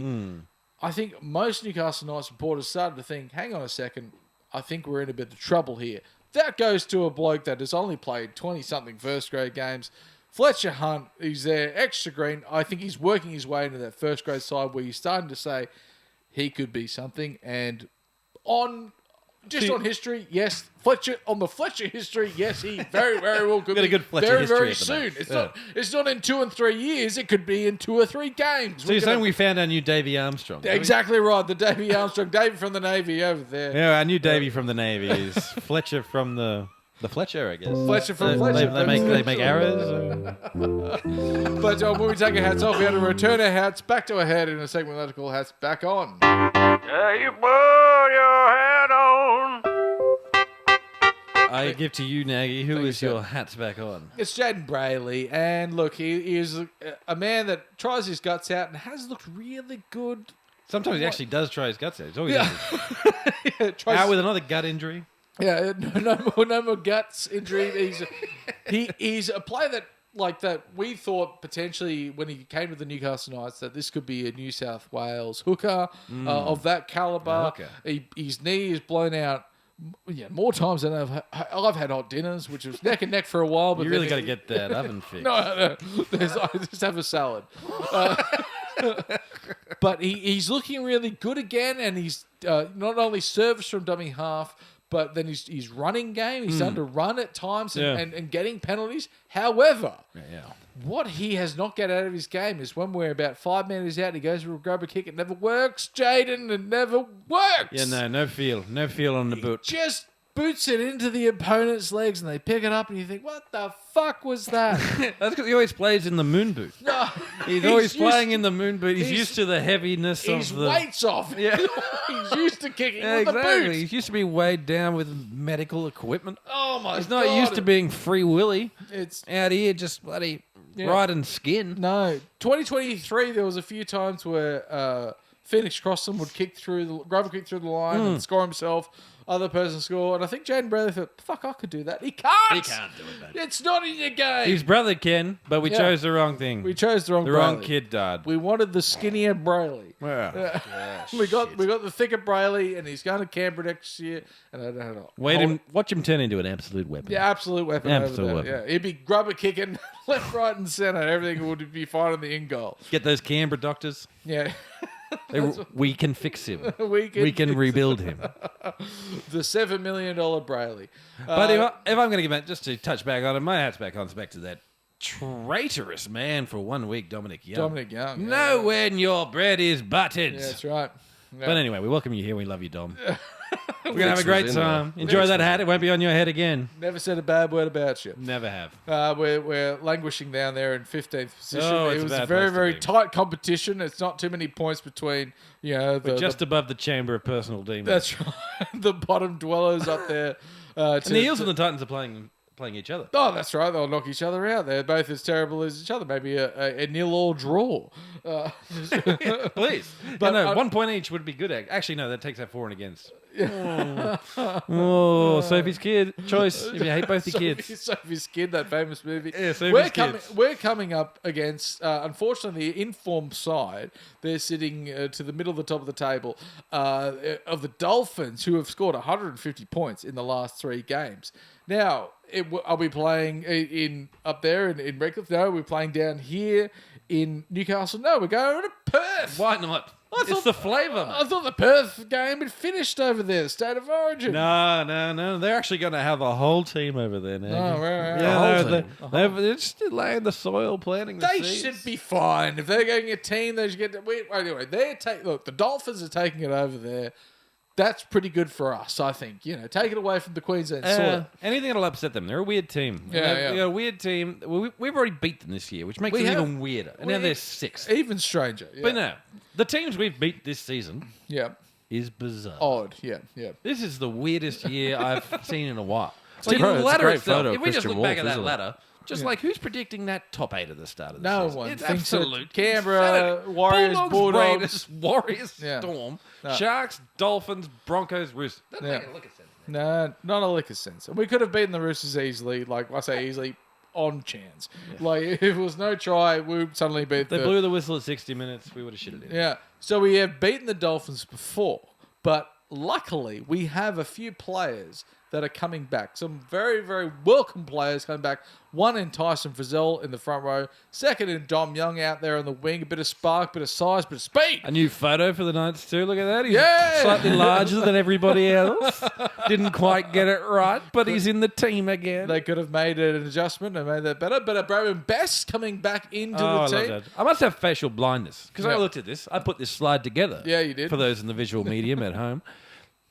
I think most Newcastle Knights supporters started to think, hang on a second, I think we're in a bit of trouble here. That goes to a bloke that has only played 20-something first-grade games. Fletcher Hunt, he's there, extra green. I think he's working his way into that first-grade side where you're starting to say he could be something. And on history, yes. On the Fletcher history, yes, he very, very well could Got a be good Fletcher very, history very at the soon. moment. It's not in 2 and 3 years. It could be in 2 or 3 games. So you're saying we found our new Davy Armstrong? Exactly right. The Davy Armstrong, Davy from the Navy over there. Yeah, our new Davy from the Navy is Fletcher from the Fletcher, I guess. Fletcher from Fletcher. They make arrows. But when we take our hats off, we have to return our hats back to our head in a segment that called Hats Back On. You put your hat on. I give to you, Naggy. Who is your hats back on? It's Jaden Brayley, and look, he is a man that tries his guts out and has looked really good. Sometimes he actually does try his guts out. He's always out with another gut injury. Yeah, no more guts injury. He's a player that we thought potentially when he came to the Newcastle Knights that this could be a New South Wales hooker of that caliber. His knee is blown out. Yeah, more times than I've had hot dinners, which was neck and neck for a while. But You really got to get that oven fixed. No. I just have a salad. But he's looking really good again, and he's not only service from dummy half, but then his running game. He's starting to run at times and getting penalties. However, what he has not got out of his game is when we're about 5 minutes out, he goes to grab a kick. It never works, Jaden. It never works. Yeah, no feel on the boot. Just boots it into the opponent's legs, and they pick it up, and you think, what the fuck was that? That's because he always plays in the moon boot. No, he's always playing in the moon boot. He's used to the heaviness of the... His weight's off. Yeah. He's used to kicking with exactly. the boot. He's used to be weighed down with medical equipment. Oh, my God. He's not used to being free willy. It's out here just bloody riding skin. No. 2023, there was a few times where Phoenix Crossan would grab a kick through the line and score himself. Other person score. And I think Jaden Brayley thought, fuck, I could do that. He can't. He can't do it, mate. It's not in your game. His brother can, but we chose the wrong thing. We chose the wrong wrong Brayley. kid died. We wanted the skinnier Brayley. Yeah. We got the thicker Brayley, and he's going to Canberra next year. And I don't know. Watch him turn into an absolute weapon. Yeah, absolute weapon. Absolute over there. weapon. Yeah, he'd be grubber kicking left, right, and centre. Everything would be fine in the in goal. Get those Canberra doctors. Yeah. We can fix him. We can rebuild him. The $7 million Brayley. But if I'm going to give it, just to touch back on it, my hat's back on. It's back to that traitorous man for 1 week, Dominic Young. Know when your bread is buttered. Yeah, that's right. Yeah. But anyway, we welcome you here. We love you, Dom. We're going to have a great time. Enjoy that hat. It won't be on your head again. Never said a bad word about you. Never have. We're languishing down there in 15th position. Oh, it was a very, very tight competition. It's not too many points between, We're just above the Chamber of Personal Demons. That's right. The bottom dwellers up there. And the Eels and the Titans are playing each other. Oh, that's right. They'll knock each other out. They're both as terrible as each other. Maybe a 0-0 draw. Please. But no, 1 point each would be good. Actually, no, that takes out for and against. Sophie's Kid choice. If you hate both your kids. Sophie's Kid, that famous movie. Yeah, Sophie's Kids. We're coming up against, unfortunately, the informed side. They're sitting to the middle of the top of the table of the Dolphins, who have scored 150 points in the last 3 games. Now, are we playing up there in Redcliffe? No, we're playing down here in Newcastle. No, we're going to Perth. Why not? It's the flavour. I thought the Perth game had finished over there, the State of Origin. No. They're actually going to have a whole team over there now. Oh, right. They're just laying the soil, planting the seeds. They should be fine. If they're getting a team, they should get... Anyway, the Dolphins are taking it over there. That's pretty good for us, I think. Take it away from the Queensland soil. Anything that'll upset them. They're a weird team. They're a weird team. We've already beat them this year, which makes them even weirder. And now they're 6th. Even stranger. Yeah. But no, the teams we've beat this season is bizarre. Odd, yeah. This is the weirdest year I've seen in a while. It's a great photo of if we just Christian look back at Wolf, that isn't it? ladder, who's predicting that top 8 at the start of the No season? one It's thinks absolute Canberra, insanity. Warriors, Bulldogs. Raiders, Warriors, Yeah. Storm, No. Sharks, Dolphins, Broncos, Roosters. Doesn't Yeah. make a lick of sense. No, not a lick of sense. And we could have beaten the Roosters easily. Like I say, easily. on chance. Like, if it was no try, we would suddenly beat They blew the whistle at 60 minutes. We would have shitted it. Yeah. So we have beaten the Dolphins before, but luckily we have a few players that are coming back. Some very, very welcome players coming back. One in Tyson Frizzell in the front row. Second in Dom Young out there on the wing. A bit of spark, bit of size, bit of speed. A new photo for the Knights too. Look at that. He's Yeah. slightly larger than everybody else. Didn't quite get it right, but he's in the team again. They could have made an adjustment and made that better. But Brayden Best coming back into the I team. love that. I must have facial blindness because I Yeah. looked at this. I put this slide together. Yeah, you did. For those in the visual medium at home.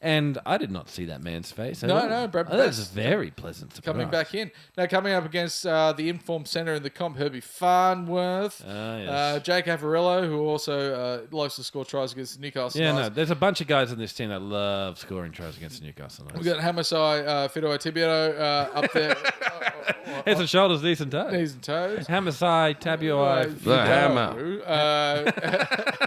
And I did not see that man's face. at No, all. no, Brad That was Best a very pleasant surprise. Coming back in. Now, coming up against the informed centre in the comp, Herbie Farnworth. Yes. Jake Avarillo, who also likes to score tries against the Newcastle Yeah, Knights. no, there's a bunch of guys in this team that love scoring tries against the Newcastle Knights. We've got Hamasai Fido Tibiano up there. Heads and shoulders, knees and toes. Knees and toes. Hamasai, Tabuai. The hammer.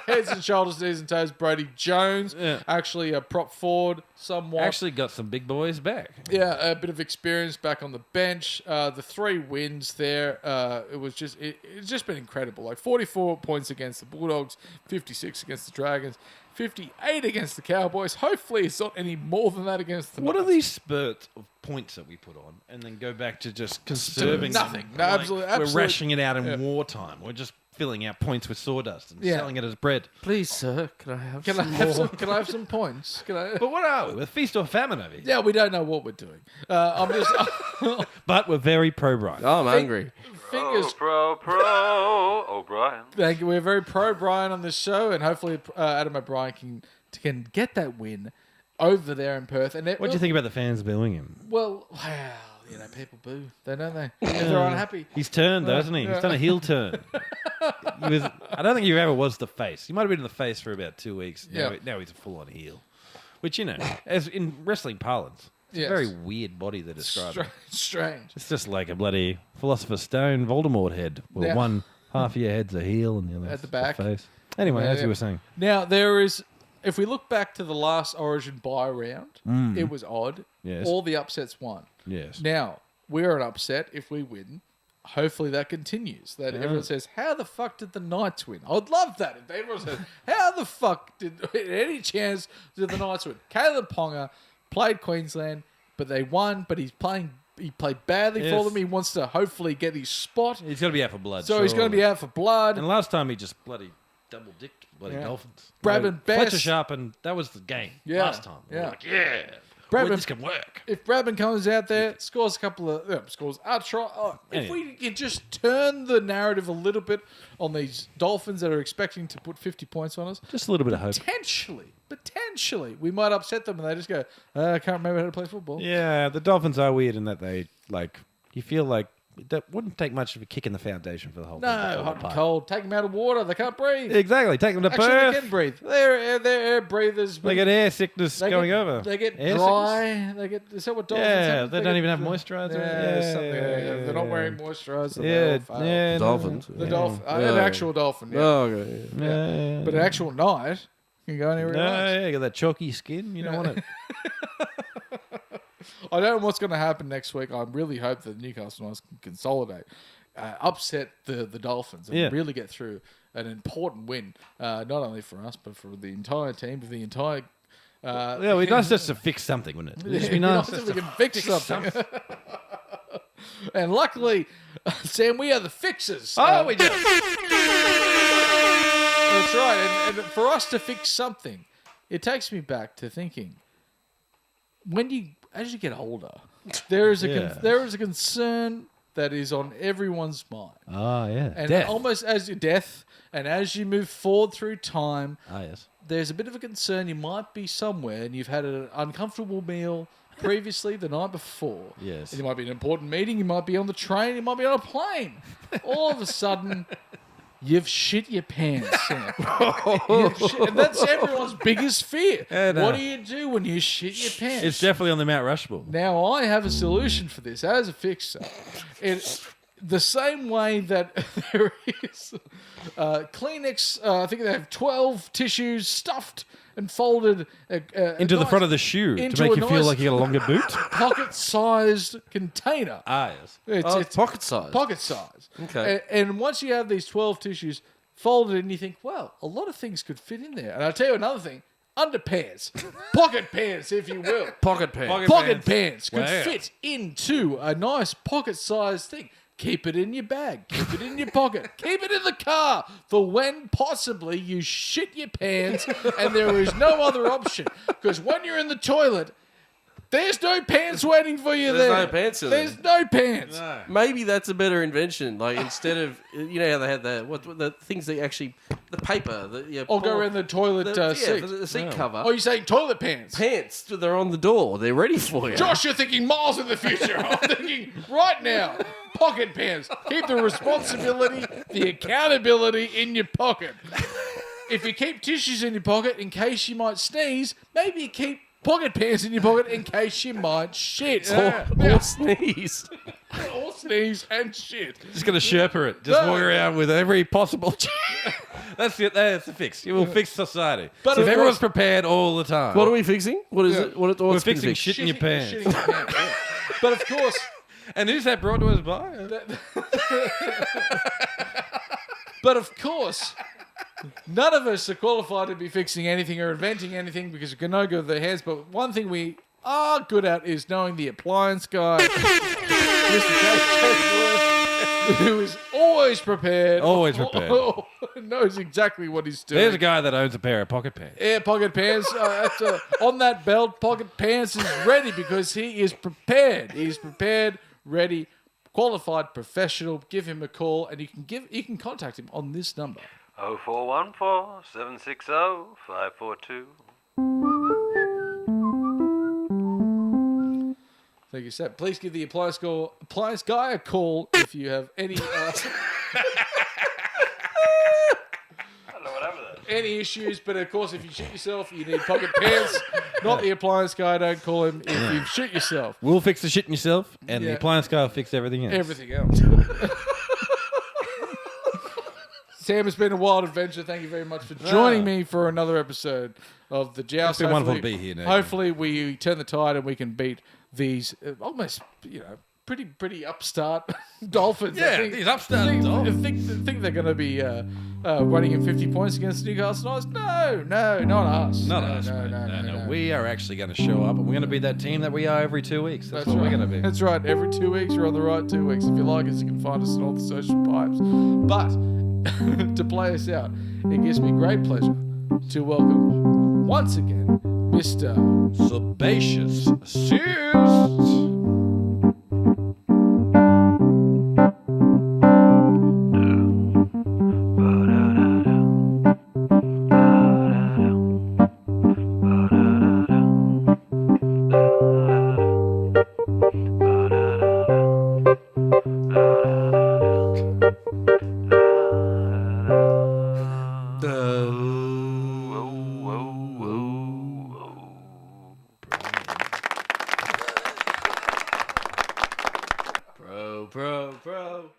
Heads and shoulders, knees and toes. Brody Jones. Yeah. Actually a prop forward somewhat. Actually got some big boys back. Yeah, a bit of experience back on the bench. The 3 wins there. It's just been incredible. Like 44 points against the Bulldogs, 56 against the Dragons, 58 against the Cowboys. Hopefully, it's not any more than that against the. What are Knights. these spurts of points that we put on and then go back to just conserving nothing. them? No, absolutely- We're absolutely. rationing it out in wartime. We're just filling out points with sawdust and Yeah. selling it as bread. Please, sir, can I have Can I have some points? Can I? But what are we? We're feast or famine over here. Yeah, we don't know what we're doing. I'm just But we're very pro-Brian. Oh, I'm hungry. fingers. Pro, O'Brien. Thank you. We're very pro Brian on this show, and hopefully Adam O'Brien can get that win over there in Perth. And What do you think about the fans booing him? Well, people boo. They don't they? They're unhappy. He's turned, though, hasn't he? He's done a heel turn. I don't think he ever was the face. He might have been in the face for about 2 weeks. Now he's a full-on heel. Which, as in wrestling parlance, it's Yes. a very weird body to describe. Strange. It's just like a bloody Philosopher's Stone Voldemort head. Where Yeah. one half of your head's a heel and the other At the back. face. Anyway, as Yeah. you were saying. Now there is. If we look back to the last Origin bye round, it was odd. Yes. All the upsets won. Yes. Now, we're an upset if we win. Hopefully that continues. That everyone says, how the fuck did the Knights win? I would love that if everyone says, how the fuck did any chance did the Knights win? Caleb Ponga played Queensland, but they won, but he played badly for Yes. them. He wants to hopefully get his spot. He's going to be out for blood. So he's going to be out for blood. And last time he just bloody double-dicked bloody Yeah. Dolphins. Bradman Best. Fletcher Sharp, and that was the game last time. Yeah. We're like, yeah. Bradman- Boy, this can work. If Bradman comes out there, scores a couple of scores a try. If we can just turn the narrative a little bit on these Dolphins that are expecting to put 50 points on us, Just a little bit of hope. potentially, we might upset them and they just go, I can't remember how to play football. Yeah, the Dolphins are weird in that they, you feel like that wouldn't take much of a kick in the foundation for the whole thing. to No, fall hot and apart. cold. Take them out of water. They can't breathe. Exactly. Take them to Actually, Perth. they can breathe. They're air breathers. They get air sickness They going get, over. They get Air dry. They get. Is that what dolphins Yeah, have? they don't even have moisturizer. Yeah, something. Yeah, They're not wearing moisturizer. Yeah, they all fail. yeah. Dolphins. The dolphin. Yeah. An actual dolphin. Yeah. Oh, okay. Yeah. But an actual knight can go anywhere. No, else. yeah, you got that chalky skin. You don't want it. I don't know what's going to happen next week. I really hope that Newcastle Knights can consolidate, upset the Dolphins, and Yeah. really get through an important win, not only for us but for the entire team, for the entire. Yeah, it'd be nice just to fix something, wouldn't it? It'd just be nice. if we can fix something. And luckily, Sam, we are the fixers. Oh, we do. That's right. And for us to fix something, it takes me back to thinking as you get older, there is a concern that is on everyone's mind. Oh, yeah. And Death. almost as your death, and as you move forward through time, Ah, yes. there's a bit of a concern you might be somewhere and you've had an uncomfortable meal previously the night before. Yes. And it might be an important meeting, you might be on the train, you might be on a plane. All of a sudden, you've shit your pants. Sam. And that's everyone's biggest fear. Yeah, no. What do you do when you shit your pants? It's definitely on the Mount Rushmore. Now, I have a solution for this as a fixer. The same way that there is Kleenex, I think they have 12 tissues stuffed and folded Into the front of the shoe to into make a you feel nice like you got a longer boot. pocket-sized container. Yes. It's pocket size. Pocket size. Okay. And once you have these 12 tissues folded in, you think, well, a lot of things could fit in there. And I'll tell you another thing. Underpants. Pocket pants, if you will. Pocket pants. Pocket pants could Wow. fit into a nice pocket-sized thing. Keep it in your bag. Keep it in your pocket. Keep it in the car for when possibly you shit your pants and there is no other option. Because when you're in the toilet, there's no pants waiting for you There's there. no pants in There's there. no pants. No. Maybe that's a better invention. Like instead of how they had the things that actually the paper Or go around the toilet seat. for the seat cover. Oh, you're saying toilet pants? Pants, they're on the door. They're ready for you. Josh, you're thinking miles in the future. I'm thinking right now. Pocket pants. Keep the responsibility, the accountability in your pocket. If you keep tissues in your pocket in case you might sneeze, maybe you keep pocket pants in your pocket in case you might shit. Or sneeze. Or sneeze and shit. Just going to Sherpa it. Just walk around with every possible... That's it. That's the fix. You will fix society. But But if of everyone's course- prepared all the time. What are we fixing? What is it? What's We're been fixing fixed? shit in your pants. Shitting your pants, yeah. But of course... And who's that brought to us by? But of course, none of us are qualified to be fixing anything or inventing anything because we can no good with their hands. But one thing we are good at is knowing the appliance guy, Mr. Chase, who is always prepared. Always prepared. Knows exactly what he's doing. There's a guy that owns a pair of pocket pants. Yeah, pocket pants. On that belt, pocket pants is ready because he is prepared. He's prepared, ready, qualified, professional. Give him a call, and you can contact him on this number. 0414 760 542. Thank you, Seth. Please give the appliance guy a call if you have any any issues. But of course, if you shit yourself, you need pocket pants. Not the appliance guy. Don't call him if you shit yourself. We'll fix the shit in yourself, and Yeah. the appliance guy will fix everything else. Everything else. Sam, it's been a wild adventure. Thank you very much for joining me for another episode of the Joust. It's been wonderful to be here, Naggy. Hopefully, we turn the tide and we can beat these almost, pretty upstart Dolphins. Yeah, I think, these upstart think, Dolphins. think they're going to be running in 50 points against Newcastle Knights. No, not us. Not No, us, no, mate. no, no. We are actually going to show up, and we're going to be that team that we are every 2 weeks. That's what right. we're going to be. That's right. Every 2 weeks, we're on the right 2 weeks. If you like us, you can find us on all the social pipes. But to play us out, it gives me great pleasure to welcome once again Mr. Sebaceous Joust. Bro.